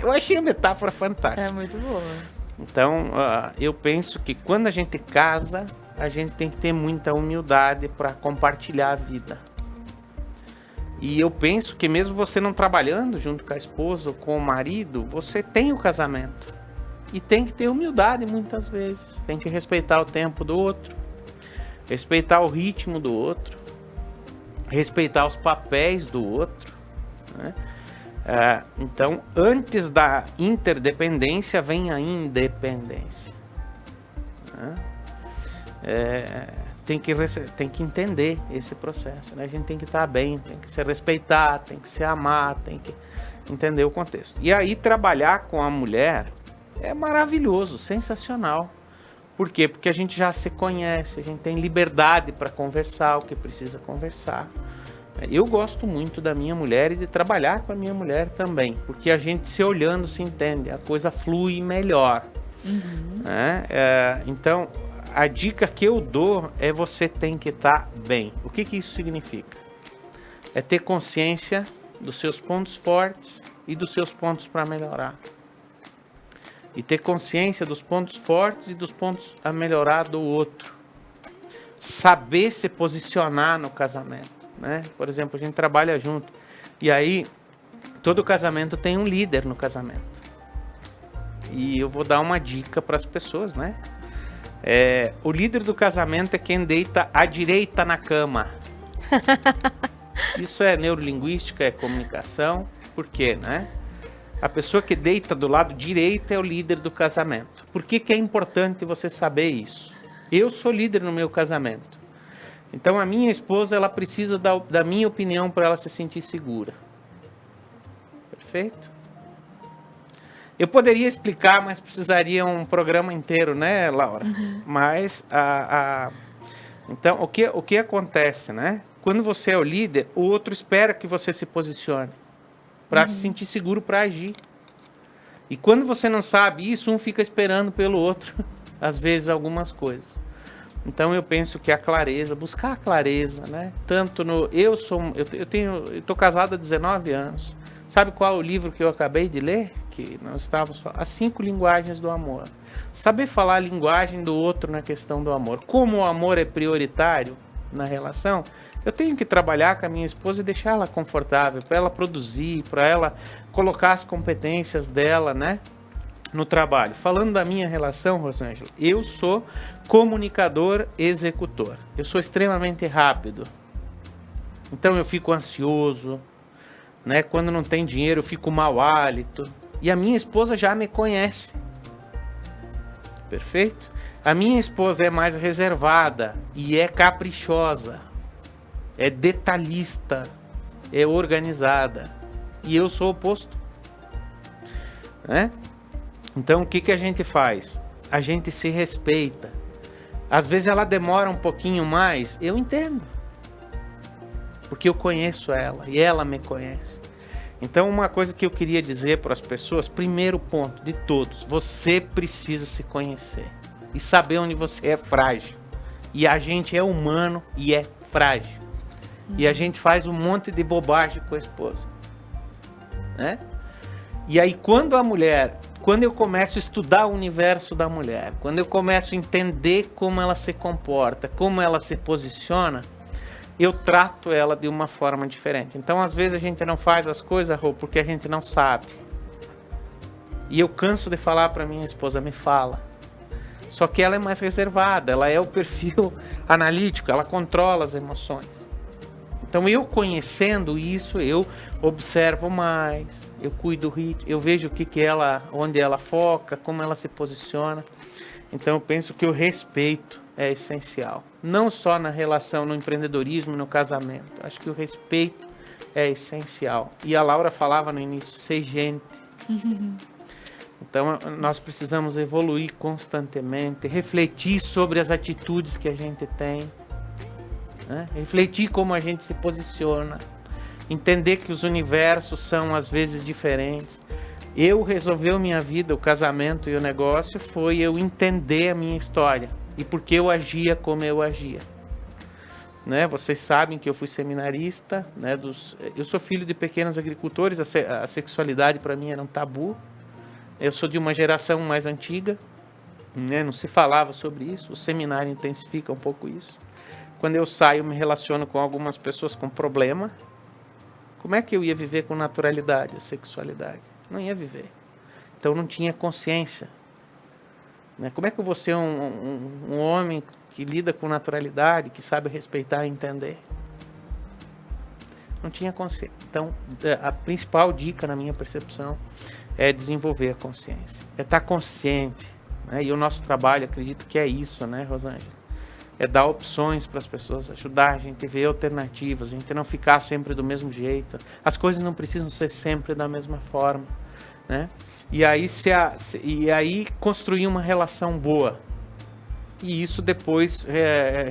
Eu achei a metáfora fantástica. É muito boa. Então, eu penso que quando a gente casa, a gente tem que ter muita humildade para compartilhar a vida. E eu penso que mesmo você não trabalhando junto com a esposa ou com o marido, você tem o casamento. E tem que ter humildade muitas vezes. Tem que respeitar o tempo do outro. Respeitar o ritmo do outro. Respeitar os papéis do outro. Né? Então, antes da interdependência, vem a independência. Né? Tem que entender esse processo, né? A gente tem que estar bem, tem que se respeitar, tem que se amar, tem que entender o contexto. E aí trabalhar com a mulher é maravilhoso, sensacional. Por quê? Porque a gente já se conhece, a gente tem liberdade para conversar o que precisa conversar. Eu gosto muito da minha mulher e de trabalhar com a minha mulher também, porque a gente se olhando se entende, a coisa flui melhor. Né? Então, a dica que eu dou é você tem que estar bem. O que isso significa? É ter consciência dos seus pontos fortes e dos seus pontos para melhorar. E ter consciência dos pontos fortes e dos pontos a melhorar do outro. Saber se posicionar no casamento, né? Por exemplo, a gente trabalha junto. E aí, todo casamento tem um líder no casamento. E eu vou dar uma dica para as pessoas, né? O líder do casamento é quem deita à direita na cama. Isso é neurolinguística, é comunicação. Por quê, né? A pessoa que deita do lado direito é o líder do casamento. Por que é importante você saber isso? Eu sou líder no meu casamento. Então a minha esposa, ela precisa da minha opinião para ela se sentir segura. Perfeito? Eu poderia explicar, mas precisaria um programa inteiro, né, Laura? Mas, então, o que acontece, né? Quando você é o líder, o outro espera que você se posicione para se sentir seguro para agir. E quando você não sabe isso, um fica esperando pelo outro, às vezes, algumas coisas. Então eu penso que a clareza, buscar a clareza, né? Tanto no... Eu tô casado há 19 anos. Sabe qual é o livro que eu acabei de ler? Que nós estávamos falando? As 5 linguagens do amor. Saber falar a linguagem do outro na questão do amor. Como o amor é prioritário na relação, eu tenho que trabalhar com a minha esposa e deixar ela confortável, para ela produzir, para ela colocar as competências dela, né, no trabalho. Falando da minha relação, Rosângela, eu sou comunicador executor. Eu sou extremamente rápido. Então eu fico ansioso, né? Quando não tem dinheiro eu fico mau hálito. E a minha esposa já me conhece. Perfeito? A minha esposa é mais reservada e é caprichosa. É detalhista. É organizada. E eu sou o oposto. Né? Então o que a gente faz? A gente se respeita. Às vezes ela demora um pouquinho mais, eu entendo. Porque eu conheço ela e ela me conhece. Então uma coisa que eu queria dizer para as pessoas, primeiro ponto de todos, você precisa se conhecer e saber onde você é frágil. E a gente é humano e é frágil. E a gente faz um monte de bobagem com a esposa. Né? E aí quando eu começo a estudar o universo da mulher, quando eu começo a entender como ela se comporta, como ela se posiciona, eu trato ela de uma forma diferente. Então, às vezes, a gente não faz as coisas, Rô, porque a gente não sabe. E eu canso de falar para minha esposa, me fala. Só que ela é mais reservada, ela é o perfil analítico, ela controla as emoções. Então, eu conhecendo isso, eu observo mais, eu cuido do ritmo, eu vejo onde ela foca, como ela se posiciona. Então, eu penso que o respeito é essencial. Não só na relação, no empreendedorismo, no casamento. Acho que o respeito é essencial. E a Laura falava no início, ser gente. Então, nós precisamos evoluir constantemente, refletir sobre as atitudes que a gente tem. Né? Refletir como a gente se posiciona, entender que os universos são às vezes diferentes. Eu resolveu minha vida, o casamento e o negócio foi eu entender a minha história e porque eu agia como eu agia. Né? Vocês sabem que eu fui seminarista, né? Eu sou filho de pequenos agricultores, a sexualidade para mim era um tabu. Eu sou de uma geração mais antiga, né? Não se falava sobre isso, o seminário intensifica um pouco isso. Quando eu saio, me relaciono com algumas pessoas com problema. Como é que eu ia viver com naturalidade a sexualidade? Não ia viver. Então, eu não tinha consciência. Né? Como é que eu vou ser um homem que lida com naturalidade, que sabe respeitar e entender? Não tinha consciência. Então, a principal dica, na minha percepção, é desenvolver a consciência. É estar consciente. Né? E o nosso trabalho, acredito que é isso, né, Rosângela? É dar opções para as pessoas, ajudar a gente a ver alternativas, a gente não ficar sempre do mesmo jeito. As coisas não precisam ser sempre da mesma forma, né? E aí construir uma relação boa. E isso depois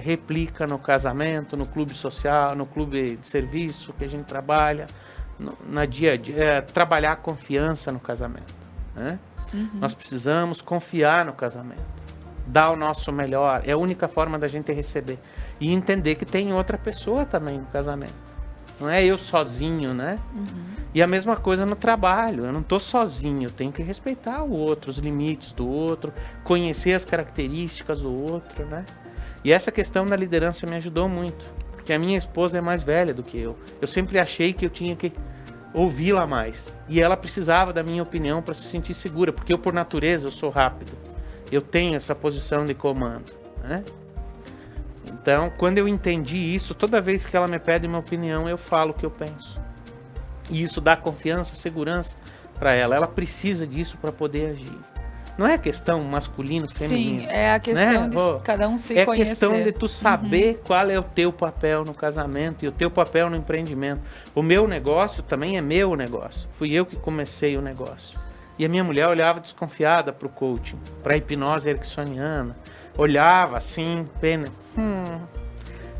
replica no casamento, no clube social, no clube de serviço que a gente trabalha, na dia a dia, trabalhar a confiança no casamento, né? Nós precisamos confiar no casamento, dar o nosso melhor, é a única forma da gente receber. E entender que tem outra pessoa também no casamento, não é eu sozinho, né? E a mesma coisa no trabalho, eu não estou sozinho, eu tenho que respeitar o outro, os limites do outro, conhecer as características do outro, né? E essa questão da liderança me ajudou muito, porque a minha esposa é mais velha do que eu. Eu sempre achei que eu tinha que ouvi-la mais, e ela precisava da minha opinião para se sentir segura, porque eu, por natureza, eu sou rápido, eu tenho essa posição de comando, né? Então, quando eu entendi isso, toda vez que ela me pede uma opinião, eu falo o que eu penso. E isso dá confiança, segurança para ela. Ela precisa disso para poder agir. Não é a questão masculino, feminino. Sim, é a questão, né, de cada um se conhecer. É a questão de tu saber qual é o teu papel no casamento e o teu papel no empreendimento. O meu negócio também é meu negócio. Fui eu que comecei o negócio. E a minha mulher olhava desconfiada para o coaching, para a hipnose ericksoniana. Olhava assim, pena.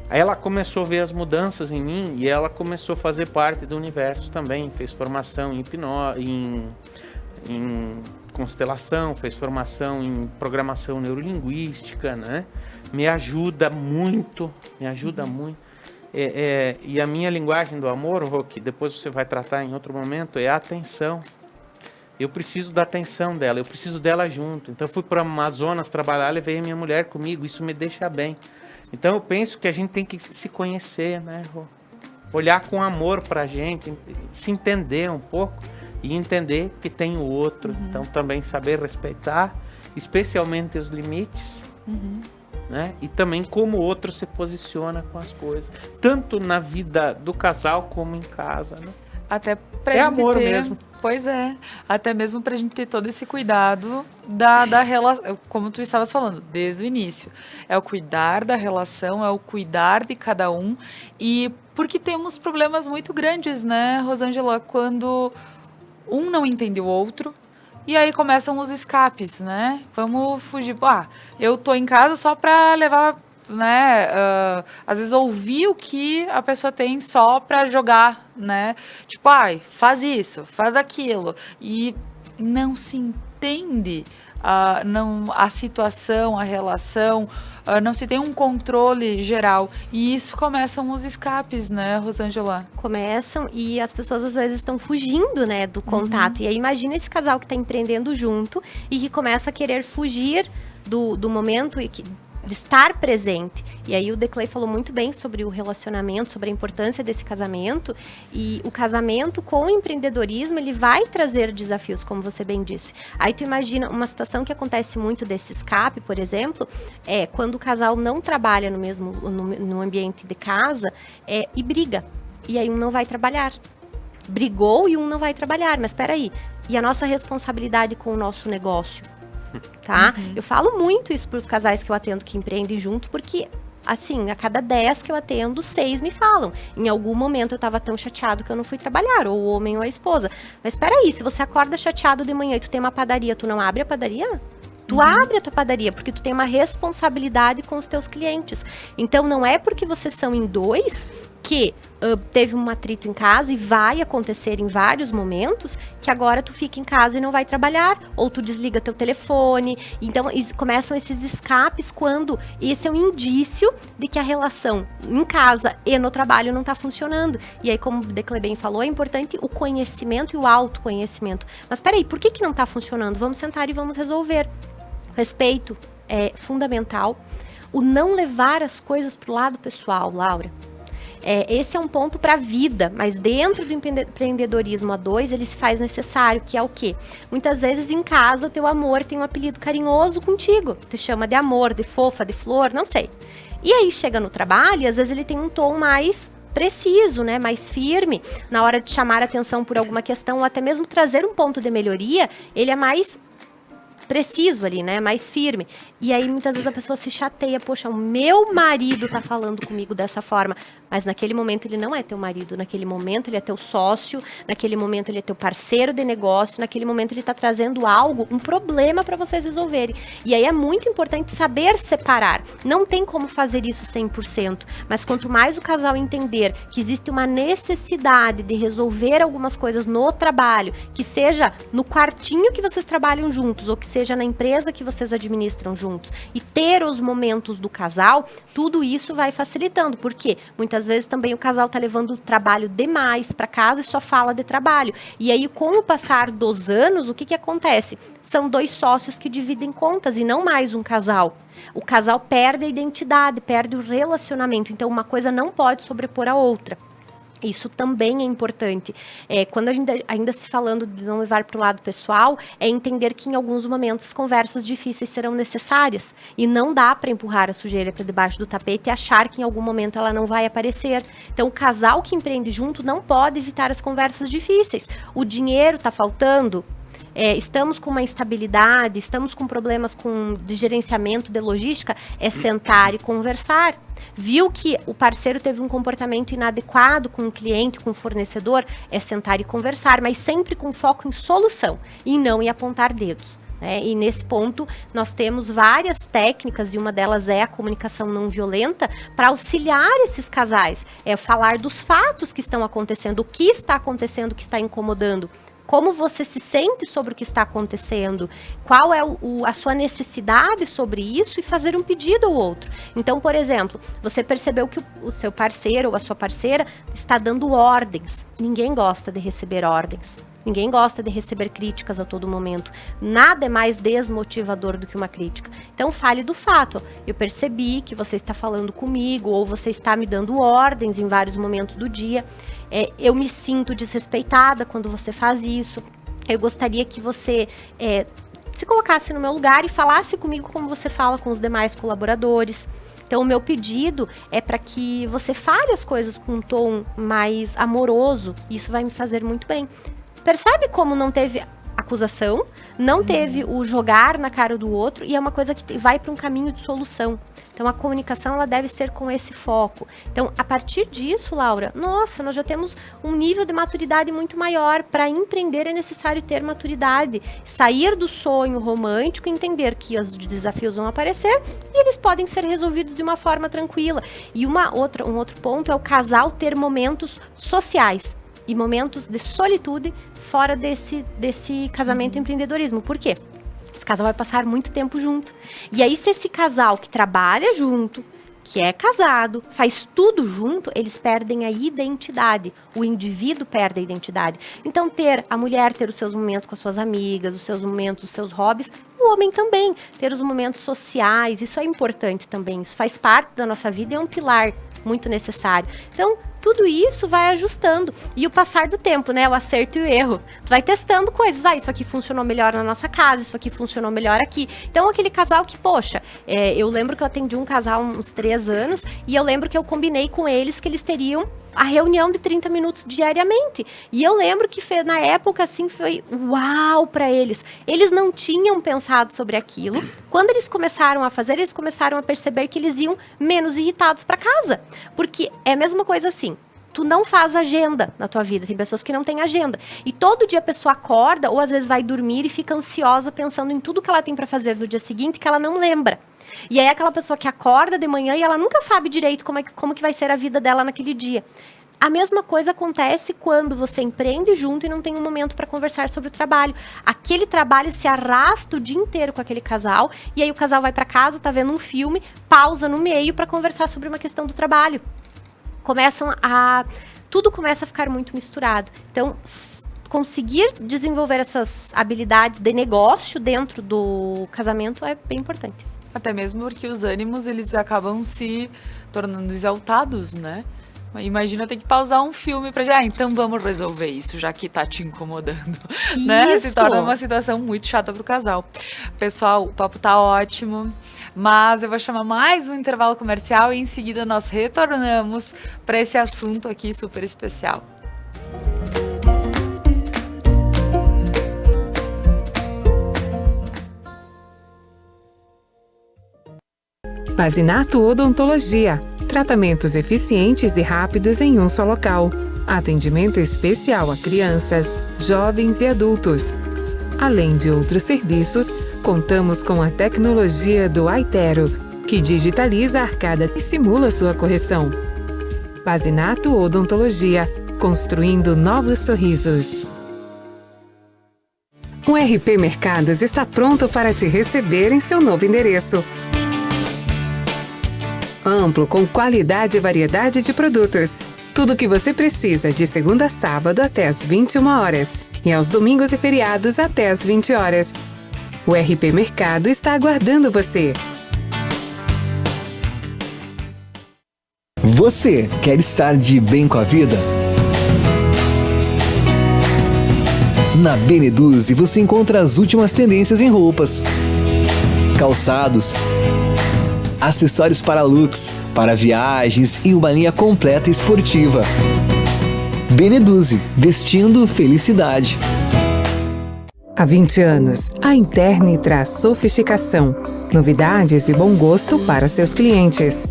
Aí ela começou a ver as mudanças em mim e ela começou a fazer parte do universo também. Fez formação em hipnose, em constelação, fez formação em programação neurolinguística, né? Me ajuda muito, e a minha linguagem do amor, que depois você vai tratar em outro momento, é a atenção. Eu preciso da atenção dela, eu preciso dela junto. Então eu fui para o Amazonas trabalhar, levei a minha mulher comigo, isso me deixa bem. Então eu penso que a gente tem que se conhecer, né, Rô? Olhar com amor pra gente, se entender um pouco e entender que tem o outro. Então também saber respeitar, especialmente os limites, né? E também como o outro se posiciona com as coisas. Tanto na vida do casal como em casa, né? Até pra é gente amor ter, mesmo. Pois é, até mesmo pra gente ter todo esse cuidado da relação, como tu estavas falando, desde o início. É o cuidar da relação, é o cuidar de cada um. E porque temos problemas muito grandes, né, Rosângela, quando um não entende o outro, e aí começam os escapes, né? Vamos fugir. Eu tô em casa só pra levar, né, às vezes ouvir o que a pessoa tem só para jogar, né, tipo, faz isso, faz aquilo, e não se entende a situação, a relação, não se tem um controle geral, e isso começam os escapes, né, Rosângela? Começam, e as pessoas às vezes estão fugindo, né, do contato, e aí imagina esse casal que está empreendendo junto e que começa a querer fugir do momento e de estar presente. E aí o Declay falou muito bem sobre o relacionamento, sobre a importância desse casamento, e o casamento com o empreendedorismo, ele vai trazer desafios, como você bem disse. Aí tu imagina uma situação que acontece muito desse escape, por exemplo, é quando o casal não trabalha no ambiente de casa, e briga, e aí um não vai trabalhar. Brigou e um não vai trabalhar, mas espera aí, e a nossa responsabilidade com o nosso negócio? Tá? Eu falo muito isso para os casais que eu atendo que empreendem junto, porque assim, a cada 10 que eu atendo, 6 me falam. Em algum momento eu estava tão chateado que eu não fui trabalhar, ou o homem ou a esposa. Mas espera aí, se você acorda chateado de manhã e tu tem uma padaria, tu não abre a padaria? Tu abre a tua padaria, porque tu tem uma responsabilidade com os teus clientes. Então, não é porque vocês são em dois que teve um atrito em casa e vai acontecer em vários momentos, que agora tu fica em casa e não vai trabalhar, ou tu desliga teu telefone. Então, começam esses escapes quando esse é um indício de que a relação em casa e no trabalho não está funcionando. E aí, como o Declay bem falou, é importante o conhecimento e o autoconhecimento. Mas peraí, por que não está funcionando? Vamos sentar e vamos resolver. Respeito é fundamental. O não levar as coisas para o lado pessoal, Laura. Esse é um ponto para a vida, mas dentro do empreendedorismo a dois, ele se faz necessário, que é o quê? Muitas vezes em casa o teu amor tem um apelido carinhoso contigo, te chama de amor, de fofa, de flor, não sei. E aí chega no trabalho e às vezes ele tem um tom mais preciso, né, mais firme, na hora de chamar a atenção por alguma questão, ou até mesmo trazer um ponto de melhoria, ele é mais preciso ali, né? Mais firme. E aí, muitas vezes, a pessoa se chateia. Poxa, o meu marido tá falando comigo dessa forma. Mas naquele momento ele não é teu marido. Naquele momento ele é teu sócio. Naquele momento ele é teu parceiro de negócio. Naquele momento ele tá trazendo algo, um problema para vocês resolverem. E aí é muito importante saber separar. Não tem como fazer isso 100%. Mas quanto mais o casal entender que existe uma necessidade de resolver algumas coisas no trabalho, que seja no quartinho que vocês trabalham juntos, ou que seja na empresa que vocês administram juntos, e ter os momentos do casal, tudo isso vai facilitando. Por quê? Muitas vezes também o casal tá levando o trabalho demais para casa e só fala de trabalho. E aí, com o passar dos anos, o que acontece? São 2 sócios que dividem contas e não mais um casal. O casal perde a identidade, perde o relacionamento. Então, uma coisa não pode sobrepor a outra. Isso também é importante. Quando a gente ainda se falando de não levar para o lado pessoal, é entender que em alguns momentos conversas difíceis serão necessárias. E não dá para empurrar a sujeira para debaixo do tapete e achar que em algum momento ela não vai aparecer. Então, o casal que empreende junto não pode evitar as conversas difíceis. O dinheiro está faltando. Estamos com uma instabilidade, estamos com problemas de gerenciamento, de logística, é sentar e conversar. Viu que o parceiro teve um comportamento inadequado com o cliente, com o fornecedor, é sentar e conversar, mas sempre com foco em solução e não em apontar dedos. E nesse ponto, nós temos várias técnicas, e uma delas é a comunicação não violenta, para auxiliar esses casais. Falar dos fatos que estão acontecendo, o que está acontecendo, que está incomodando. Como você se sente sobre o que está acontecendo, qual é a sua necessidade sobre isso e fazer um pedido ao outro. Então, por exemplo, você percebeu que o seu parceiro ou a sua parceira está dando ordens. Ninguém gosta de receber ordens. Ninguém gosta de receber críticas a todo momento. Nada é mais desmotivador do que uma crítica. Então, fale do fato. Eu percebi que você está falando comigo ou você está me dando ordens em vários momentos do dia. Eu me sinto desrespeitada quando você faz isso. Eu gostaria que você se colocasse no meu lugar e falasse comigo como você fala com os demais colaboradores. Então, o meu pedido é para que você fale as coisas com um tom mais amoroso. Isso vai me fazer muito bem. Percebe como não teve acusação, não teve o jogar na cara do outro, e é uma coisa que vai para um caminho de solução. Então, a comunicação ela deve ser com esse foco. Então, a partir disso, Laura, nossa, nós já temos um nível de maturidade muito maior. Para empreender é necessário ter maturidade, sair do sonho romântico, entender que os desafios vão aparecer e eles podem ser resolvidos de uma forma tranquila. E um outro ponto é o casal ter momentos sociais e momentos de solitude fora desse casamento e empreendedorismo. Por quê? Esse casal vai passar muito tempo junto. E aí, se esse casal que trabalha junto, que é casado, faz tudo junto, eles perdem a identidade. O indivíduo perde a identidade. Então, a mulher ter os seus momentos com as suas amigas, os seus momentos, os seus hobbies, o homem também, ter os momentos sociais, isso é importante também. Isso faz parte da nossa vida e é um pilar muito necessário. Então, tudo isso vai ajustando. E o passar do tempo, né? O acerto e o erro. Tu vai testando coisas. Isso aqui funcionou melhor na nossa casa, isso aqui funcionou melhor aqui. Então, aquele casal que, poxa, eu lembro que eu atendi um casal há uns 3 anos, e eu lembro que eu combinei com eles que eles teriam a reunião de 30 minutos diariamente. E eu lembro que na época, assim, foi uau para eles. Eles não tinham pensado sobre aquilo. Quando eles começaram a fazer, eles começaram a perceber que eles iam menos irritados para casa. Porque é a mesma coisa assim. Tu não faz agenda na tua vida. Tem pessoas que não têm agenda. E todo dia a pessoa acorda, ou às vezes vai dormir e fica ansiosa pensando em tudo que ela tem para fazer no dia seguinte que ela não lembra. E aí é aquela pessoa que acorda de manhã e ela nunca sabe direito como que vai ser a vida dela naquele dia. A mesma coisa acontece quando você empreende junto e não tem um momento para conversar sobre o trabalho. Aquele trabalho se arrasta o dia inteiro com aquele casal, e aí o casal vai para casa, tá vendo um filme, pausa no meio para conversar sobre uma questão do trabalho. Tudo começa a ficar muito misturado. Então, conseguir desenvolver essas habilidades de negócio dentro do casamento é bem importante. Até mesmo porque os ânimos, eles acabam se tornando exaltados, né? Imagina ter que pausar um filme pra então vamos resolver isso, já que tá te incomodando, né? Se torna uma situação muito chata pro casal. Pessoal, o papo tá ótimo, mas eu vou chamar mais um intervalo comercial e em seguida nós retornamos para esse assunto aqui super especial. Pazinato Odontologia. Tratamentos eficientes e rápidos em um só local. Atendimento especial a crianças, jovens e adultos. Além de outros serviços, contamos com a tecnologia do Aitero, que digitaliza a arcada e simula sua correção. Pazinato Odontologia. Construindo novos sorrisos. O RP Mercados está pronto para te receber em seu novo endereço. Amplo, com qualidade e variedade de produtos. Tudo o que você precisa de segunda a sábado até às 21 horas e aos domingos e feriados até às 20 horas. O RP Mercado está aguardando você. Você quer estar de bem com a vida? Na Beneduzzi você encontra as últimas tendências em roupas, calçados, acessórios para looks, para viagens e uma linha completa esportiva. Beneduzzi, vestindo felicidade. Há 20 anos, a Interni traz sofisticação, novidades e bom gosto para seus clientes.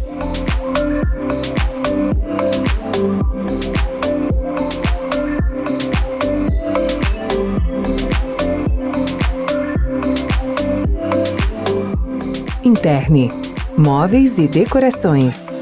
Interni, móveis e decorações.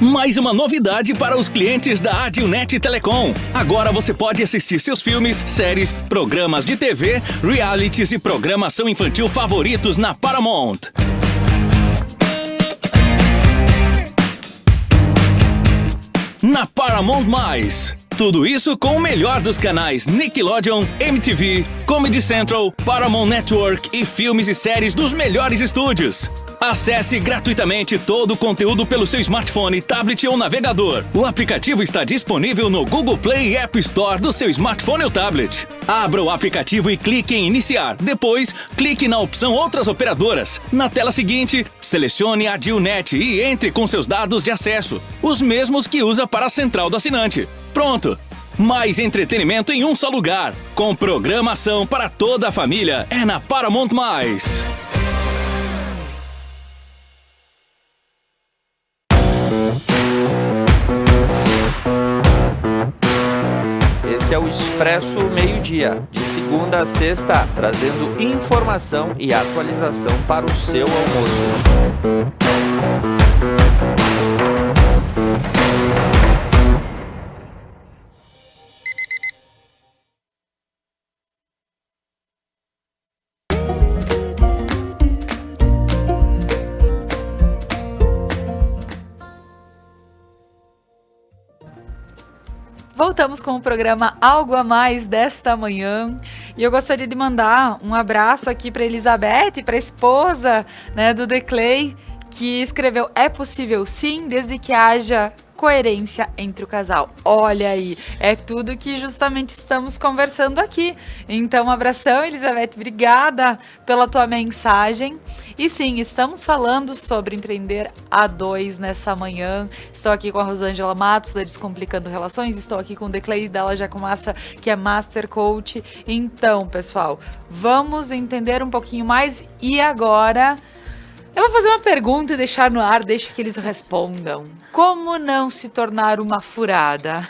Mais uma novidade para os clientes da Adilnet Telecom. Agora você pode assistir seus filmes, séries, programas de TV, realities e programação infantil favoritos na Paramount. Na Paramount+. Tudo isso com o melhor dos canais Nickelodeon, MTV, Comedy Central, Paramount Network e filmes e séries dos melhores estúdios. Acesse gratuitamente todo o conteúdo pelo seu smartphone, tablet ou navegador. O aplicativo está disponível no Google Play e App Store do seu smartphone ou tablet. Abra o aplicativo e clique em Iniciar. Depois, clique na opção Outras Operadoras. Na tela seguinte, selecione a Adilnet e entre com seus dados de acesso, os mesmos que usa para a central do assinante. Pronto! Mais entretenimento em um só lugar. Com programação para toda a família. É na Paramount+. Esse é o Expresso Meio-Dia, de segunda a sexta, trazendo informação e atualização para o seu almoço. Voltamos com o programa Algo a Mais desta manhã e eu gostaria de mandar um abraço aqui para Elizabeth, para a esposa, né, do Declay, que escreveu: é possível sim, desde que haja coerência entre o casal. Olha aí, é tudo que justamente estamos conversando aqui. Então, um abração, Elizabeth, obrigada pela tua mensagem. E sim, estamos falando sobre empreender a dois nessa manhã. Estou aqui com a Rosângela Matos, da Descomplicando Relações. Estou aqui com o Declay Della Jacomassa, que é Master Coach. Então, pessoal, vamos entender um pouquinho mais. E agora, eu vou fazer uma pergunta e deixar no ar, deixa que eles respondam. Como não se tornar uma furada?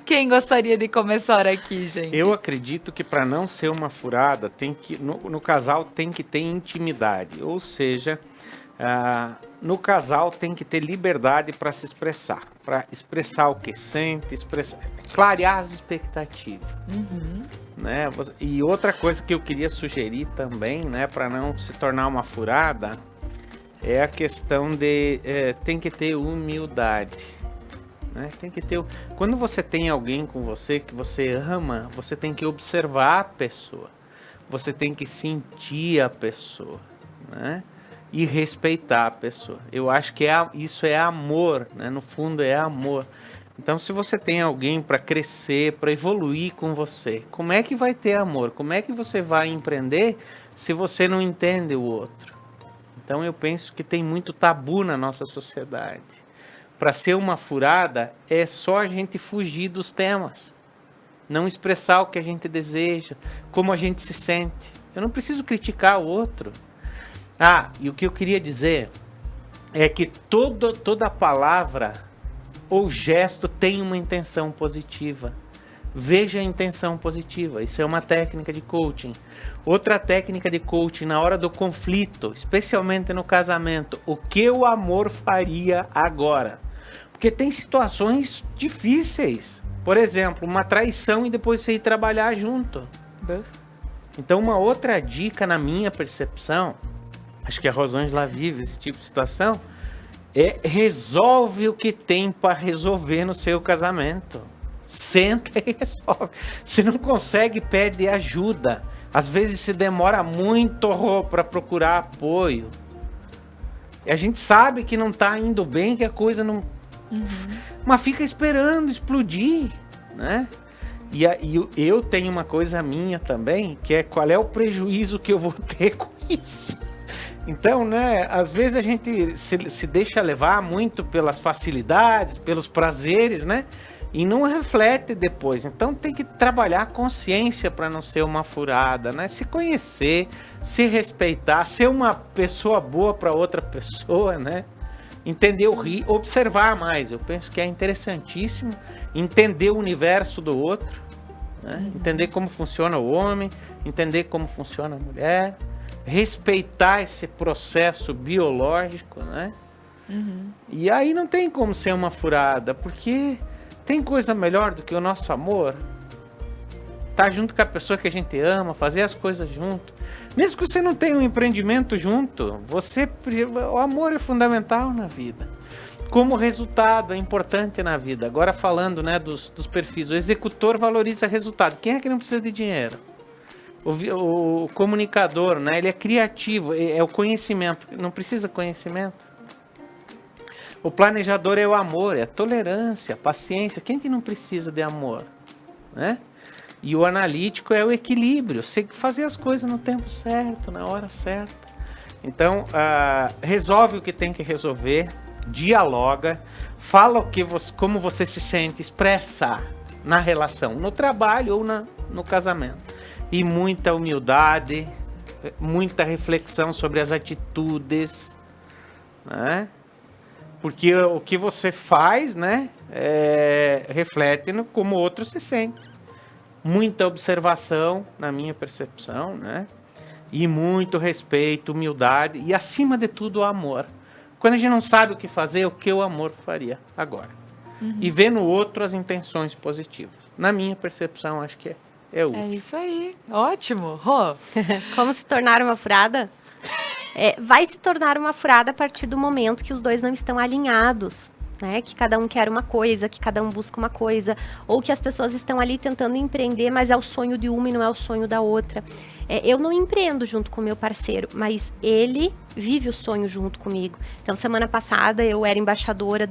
Quem gostaria de começar aqui, gente? Eu acredito que para não ser uma furada, tem que no casal tem que ter intimidade. Ou seja, no casal tem que ter liberdade para se expressar. Para expressar o que sente, clarear as expectativas. Uhum. Né? E outra coisa que eu queria sugerir também, né, para não se tornar uma furada, é a questão de tem que ter humildade, né? Tem que ter. Quando você tem alguém com você que você ama, você tem que observar a pessoa, você tem que sentir a pessoa, né? E respeitar a pessoa. Eu acho que isso é amor, né? No fundo é amor. Então, se você tem alguém para crescer, para evoluir com você, como é que vai ter amor? Como é que você vai empreender se você não entende o outro? Então, eu penso que tem muito tabu na nossa sociedade. Para ser uma furada, é só a gente fugir dos temas. Não expressar o que a gente deseja, como a gente se sente. Eu não preciso criticar o outro. E o que eu queria dizer é que toda palavra ou gesto tem uma intenção positiva. Veja a intenção positiva. Isso é uma técnica de coaching. Outra técnica de coaching na hora do conflito, especialmente no casamento. O que o amor faria agora? Porque tem situações difíceis. Por exemplo, uma traição e depois você ir trabalhar junto. Então, uma outra dica na minha percepção, acho que a Rosângela vive esse tipo de situação, resolve o que tem para resolver no seu casamento. Senta e resolve. Se não consegue, pede ajuda. Às vezes se demora muito para procurar apoio. E a gente sabe que não está indo bem, que a coisa não... Mas fica esperando explodir, né? E eu tenho uma coisa minha também, que é qual é o prejuízo que eu vou ter com isso. Então, né, às vezes a gente se deixa levar muito pelas facilidades, pelos prazeres, né? E não reflete depois. Então tem que trabalhar a consciência para não ser uma furada, né? Se conhecer, se respeitar, ser uma pessoa boa para outra pessoa, né? Entender observar mais. Eu penso que é interessantíssimo entender o universo do outro, né? Entender como funciona o homem, entender como funciona a mulher, respeitar esse processo biológico, né? E aí não tem como ser uma furada, porque tem coisa melhor do que o nosso amor? Estar junto com a pessoa que a gente ama, fazer as coisas junto. Mesmo que você não tenha um empreendimento junto, o amor é fundamental na vida. Como resultado, é importante na vida. Agora falando, né, dos perfis, o executor valoriza resultado. Quem é que não precisa de dinheiro? O comunicador, né, ele é criativo, é o conhecimento. Não precisa conhecimento? O planejador é o amor, é a tolerância, a paciência. Quem que não precisa de amor, né? E o analítico é o equilíbrio, fazer as coisas no tempo certo, na hora certa. Então, resolve o que tem que resolver, dialoga, fala como você se sente, expressa na relação, no trabalho ou no casamento. E muita humildade, muita reflexão sobre as atitudes, né? Porque o que você faz, né, reflete no como o outro se sente. Muita observação, na minha percepção, né? E muito respeito, humildade e, acima de tudo, o amor. Quando a gente não sabe o que fazer, o que o amor faria agora? E ver no outro as intenções positivas. Na minha percepção, acho que é útil. É isso aí. Ótimo. Rô. Como se tornar uma furada? Vai se tornar uma furada a partir do momento que os dois não estão alinhados, né? Que cada um quer uma coisa, que cada um busca uma coisa, ou que as pessoas estão ali tentando empreender, mas é o sonho de uma e não é o sonho da outra. Eu não empreendo junto com o meu parceiro, mas ele vive o sonho junto comigo. Então, semana passada eu era embaixadora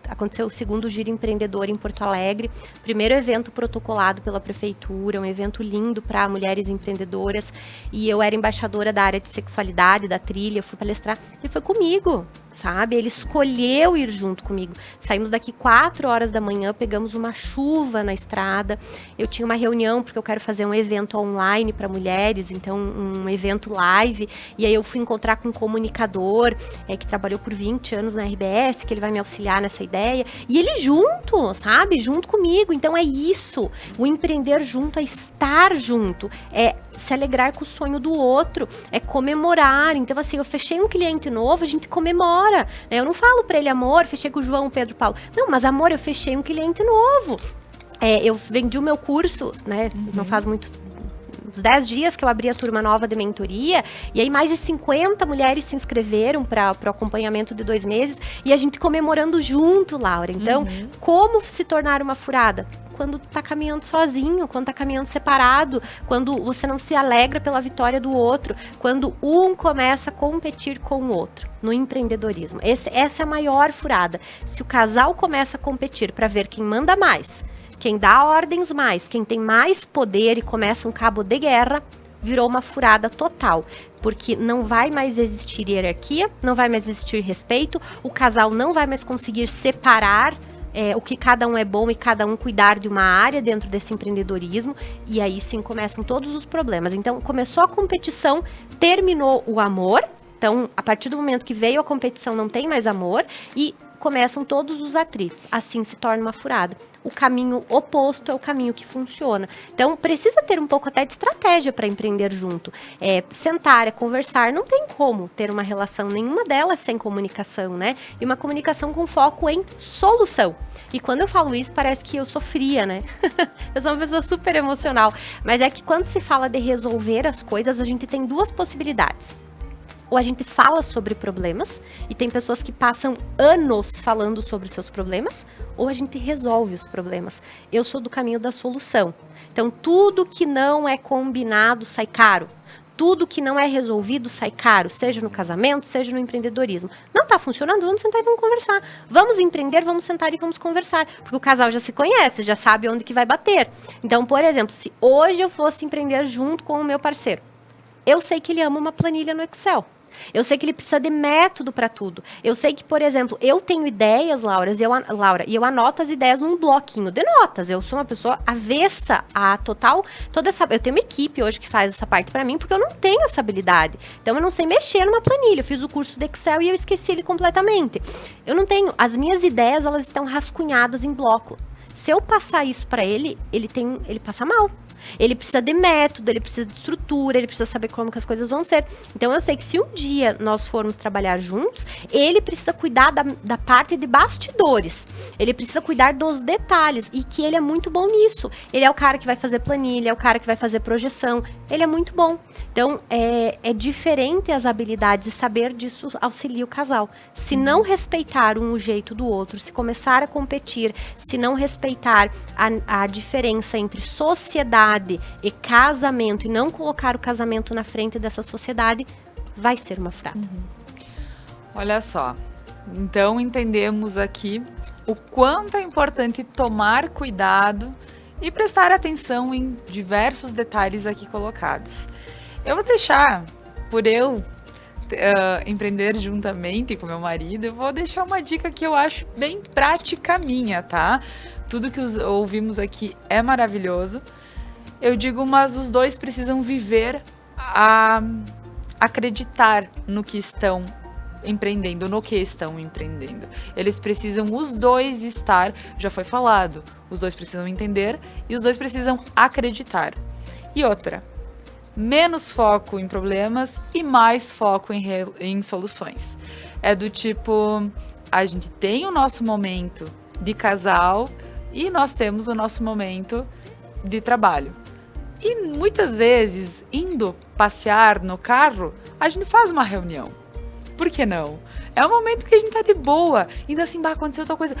aconteceu o segundo Giro Empreendedor em Porto Alegre, primeiro evento protocolado pela prefeitura, um evento lindo para mulheres empreendedoras, e eu era embaixadora da área de sexualidade, da trilha, eu fui palestrar, ele foi comigo, sabe? Ele escolheu ir junto comigo. Saímos daqui 4 horas da manhã, pegamos uma chuva na estrada, eu tinha uma reunião, porque eu quero fazer um evento online para mulheres, então um evento live, e aí eu fui encontrar com um comunicador que trabalhou por 20 anos na RBS, que ele vai me auxiliar nessa ideia, e ele junto, sabe? Junto comigo. Então é isso, o empreender junto é estar junto, é se alegrar com o sonho do outro, é comemorar. Então assim, eu fechei um cliente novo, a gente comemora, né? Eu não falo pra ele, amor, fechei com o João, Pedro, Paulo. Não, mas amor, eu fechei um cliente novo. Eu vendi o meu curso, né? Não faz muito uns 10 dias que eu abri a turma nova de mentoria, e aí mais de 50 mulheres se inscreveram para o acompanhamento de 2 meses, e a gente comemorando junto, Laura. Então, como se tornar uma furada? Quando tá caminhando sozinho, quando tá caminhando separado, quando você não se alegra pela vitória do outro, quando um começa a competir com o outro, no empreendedorismo. Essa é a maior furada. Se o casal começa a competir para ver quem manda mais, quem dá ordens mais, quem tem mais poder e começa um cabo de guerra, virou uma furada total. Porque não vai mais existir hierarquia, não vai mais existir respeito, o casal não vai mais conseguir separar o que cada um é bom e cada um cuidar de uma área dentro desse empreendedorismo, e aí sim começam todos os problemas. Então, começou a competição, terminou o amor, então, a partir do momento que veio a competição, não tem mais amor, e começam todos os atritos. Assim se torna uma furada. O caminho oposto é o caminho que funciona. Então, precisa ter um pouco até de estratégia para empreender junto. Sentar, conversar, não tem como ter uma relação, nenhuma delas sem comunicação, né? E uma comunicação com foco em solução. E quando eu falo isso, parece que eu sou fria, né? Eu sou uma pessoa super emocional. Mas é que quando se fala de resolver as coisas, a gente tem 2 possibilidades. Ou a gente fala sobre problemas, e tem pessoas que passam anos falando sobre os seus problemas, ou a gente resolve os problemas. Eu sou do caminho da solução. Então, tudo que não é combinado sai caro. Tudo que não é resolvido sai caro, seja no casamento, seja no empreendedorismo. Não está funcionando? Vamos sentar e vamos conversar. Vamos empreender, vamos sentar e vamos conversar. Porque o casal já se conhece, já sabe onde que vai bater. Então, por exemplo, se hoje eu fosse empreender junto com o meu parceiro, eu sei que ele ama uma planilha no Excel. Eu sei que ele precisa de método para tudo. Eu sei que, por exemplo, eu tenho ideias, Laura, e eu anoto as ideias num bloquinho de notas. Eu sou uma pessoa avessa a toda essa... Eu tenho uma equipe hoje que faz essa parte para mim, porque eu não tenho essa habilidade. Então, eu não sei mexer numa planilha. Eu fiz o curso de Excel e eu esqueci ele completamente. Eu não tenho... As minhas ideias, elas estão rascunhadas em bloco. Se eu passar isso para ele, ele passa mal. Ele precisa de método, ele precisa de estrutura, ele precisa saber como que as coisas vão ser. Então, eu sei que se um dia nós formos trabalhar juntos, ele precisa cuidar da parte de bastidores. Ele precisa cuidar dos detalhes, e que ele é muito bom nisso. Ele é o cara que vai fazer planilha, é o cara que vai fazer projeção. Ele é muito bom. Então, é diferente as habilidades, e saber disso auxilia o casal. Se não respeitar um o jeito do outro, se começar a competir, se não respeitar a diferença entre sociedade e casamento, e não colocar o casamento na frente dessa sociedade, vai ser uma furada. Olha só, então entendemos aqui o quanto é importante tomar cuidado e prestar atenção em diversos detalhes aqui colocados. Eu vou deixar, por eu empreender juntamente com meu marido, eu vou deixar uma dica que eu acho bem prática minha, tá? Tudo que ouvimos aqui é maravilhoso. Eu digo, mas os dois precisam viver acreditar no que estão empreendendo, Eles precisam os dois estar, já foi falado, os dois precisam entender e os dois precisam acreditar. E outra, menos foco em problemas e mais foco em soluções. É do tipo, a gente tem o nosso momento de casal e nós temos o nosso momento de trabalho. E muitas vezes, indo passear no carro, a gente faz uma reunião. Por que não? É um momento que a gente tá de boa, ainda assim, aconteceu tal coisa.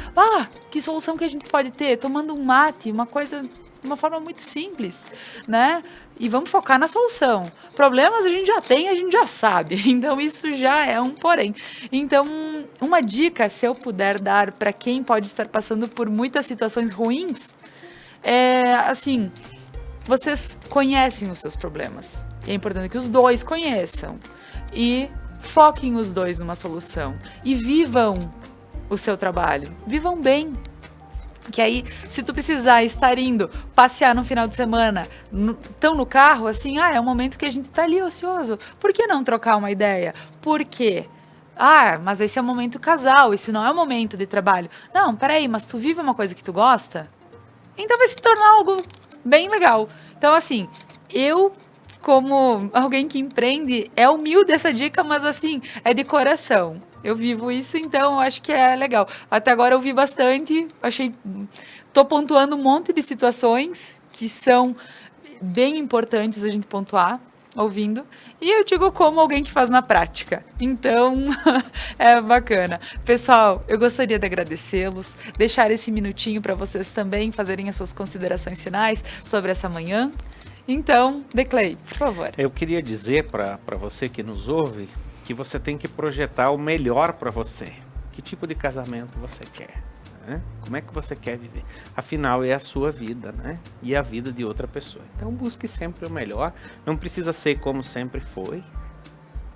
Que solução que a gente pode ter? Tomando um mate, uma coisa, de uma forma muito simples, né? E vamos focar na solução. Problemas a gente já tem, a gente já sabe. Então, isso já é um porém. Então, uma dica, se eu puder dar para quem pode estar passando por muitas situações ruins, é assim... Vocês conhecem os seus problemas. E é importante que os dois conheçam. E foquem os dois numa solução. E vivam o seu trabalho. Vivam bem. Que aí, se tu precisar estar indo passear no final de semana, tão no carro, assim, é um momento que a gente tá ali ocioso. Por que não trocar uma ideia? Por quê? Mas esse é o momento casal, esse não é o momento de trabalho. Não, peraí, mas tu vive uma coisa que tu gosta? Então vai se tornar algo bem legal. Então, assim, eu, como alguém que empreende, é humilde essa dica, mas, assim, é de coração. Eu vivo isso, então eu acho que é legal. Até agora eu vi bastante, tô pontuando um monte de situações que são bem importantes a gente pontuar, ouvindo, e eu digo como alguém que faz na prática. Então, é bacana. Pessoal, eu gostaria de agradecê-los, deixar esse minutinho para vocês também fazerem as suas considerações finais sobre essa manhã. Então, Declay, por favor. Eu queria dizer para você que nos ouve que você tem que projetar o melhor para você. Que tipo de casamento você quer? Né? Como é que você quer viver? Afinal, é a sua vida, né? E a vida de outra pessoa. Então, busque sempre o melhor. Não precisa ser como sempre foi.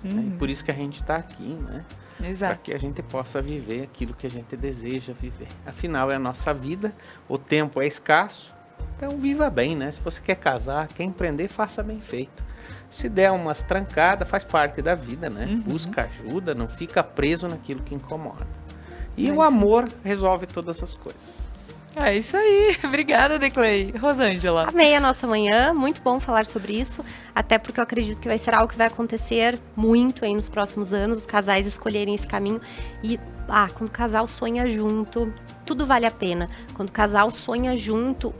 Né? E por isso que a gente está aqui, né? Exato. Para que a gente possa viver aquilo que a gente deseja viver. Afinal, é a nossa vida. O tempo é escasso. Então, viva bem, né? Se você quer casar, quer empreender, faça bem feito. Se der umas trancadas, faz parte da vida, né? Busca ajuda, não fica preso naquilo que incomoda. E o amor resolve todas as coisas. É isso aí. Obrigada, Declay. Rosângela. Amei a nossa manhã, muito bom falar sobre isso, até porque eu acredito que vai ser algo que vai acontecer muito aí nos próximos anos, os casais escolherem esse caminho e, quando o casal sonha junto, tudo vale a pena. Quando o casal sonha junto,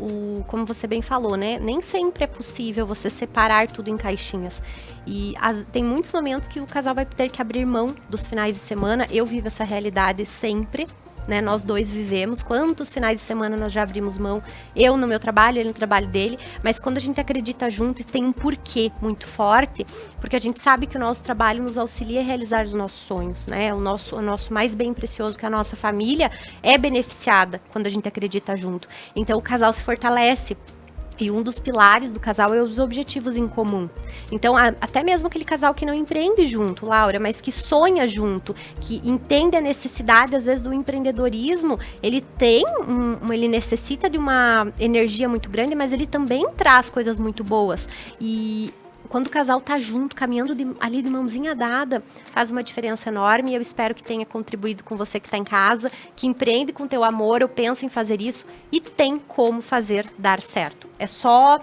como você bem falou, né, nem sempre é possível você separar tudo em caixinhas. E tem muitos momentos que o casal vai ter que abrir mão dos finais de semana, eu vivo essa realidade sempre, né, nós dois vivemos, quantos finais de semana nós já abrimos mão, eu no meu trabalho, ele no trabalho dele, mas quando a gente acredita junto, isso tem um porquê muito forte, porque a gente sabe que o nosso trabalho nos auxilia a realizar os nossos sonhos, né, o nosso mais bem precioso, que é a nossa família, é beneficiada quando a gente acredita junto, então o casal se fortalece. E um dos pilares do casal é os objetivos em comum. Então, até mesmo aquele casal que não empreende junto, Laura, mas que sonha junto, que entende a necessidade, às vezes, do empreendedorismo, ele ele necessita de uma energia muito grande, mas ele também traz coisas muito boas. E quando o casal tá junto, caminhando ali de mãozinha dada, faz uma diferença enorme. E eu espero que tenha contribuído com você que está em casa, que empreende com teu amor, ou pensa em fazer isso, e tem como fazer dar certo. É só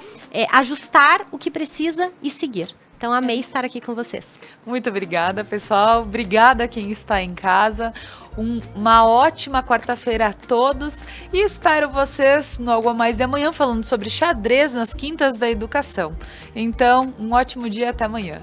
ajustar o que precisa e seguir. Então, amei estar aqui com vocês. Muito obrigada, pessoal. Obrigada a quem está em casa. Uma ótima quarta-feira a todos. E espero vocês no Algo a Mais de amanhã, falando sobre xadrez nas quintas da educação. Então, um ótimo dia, até amanhã.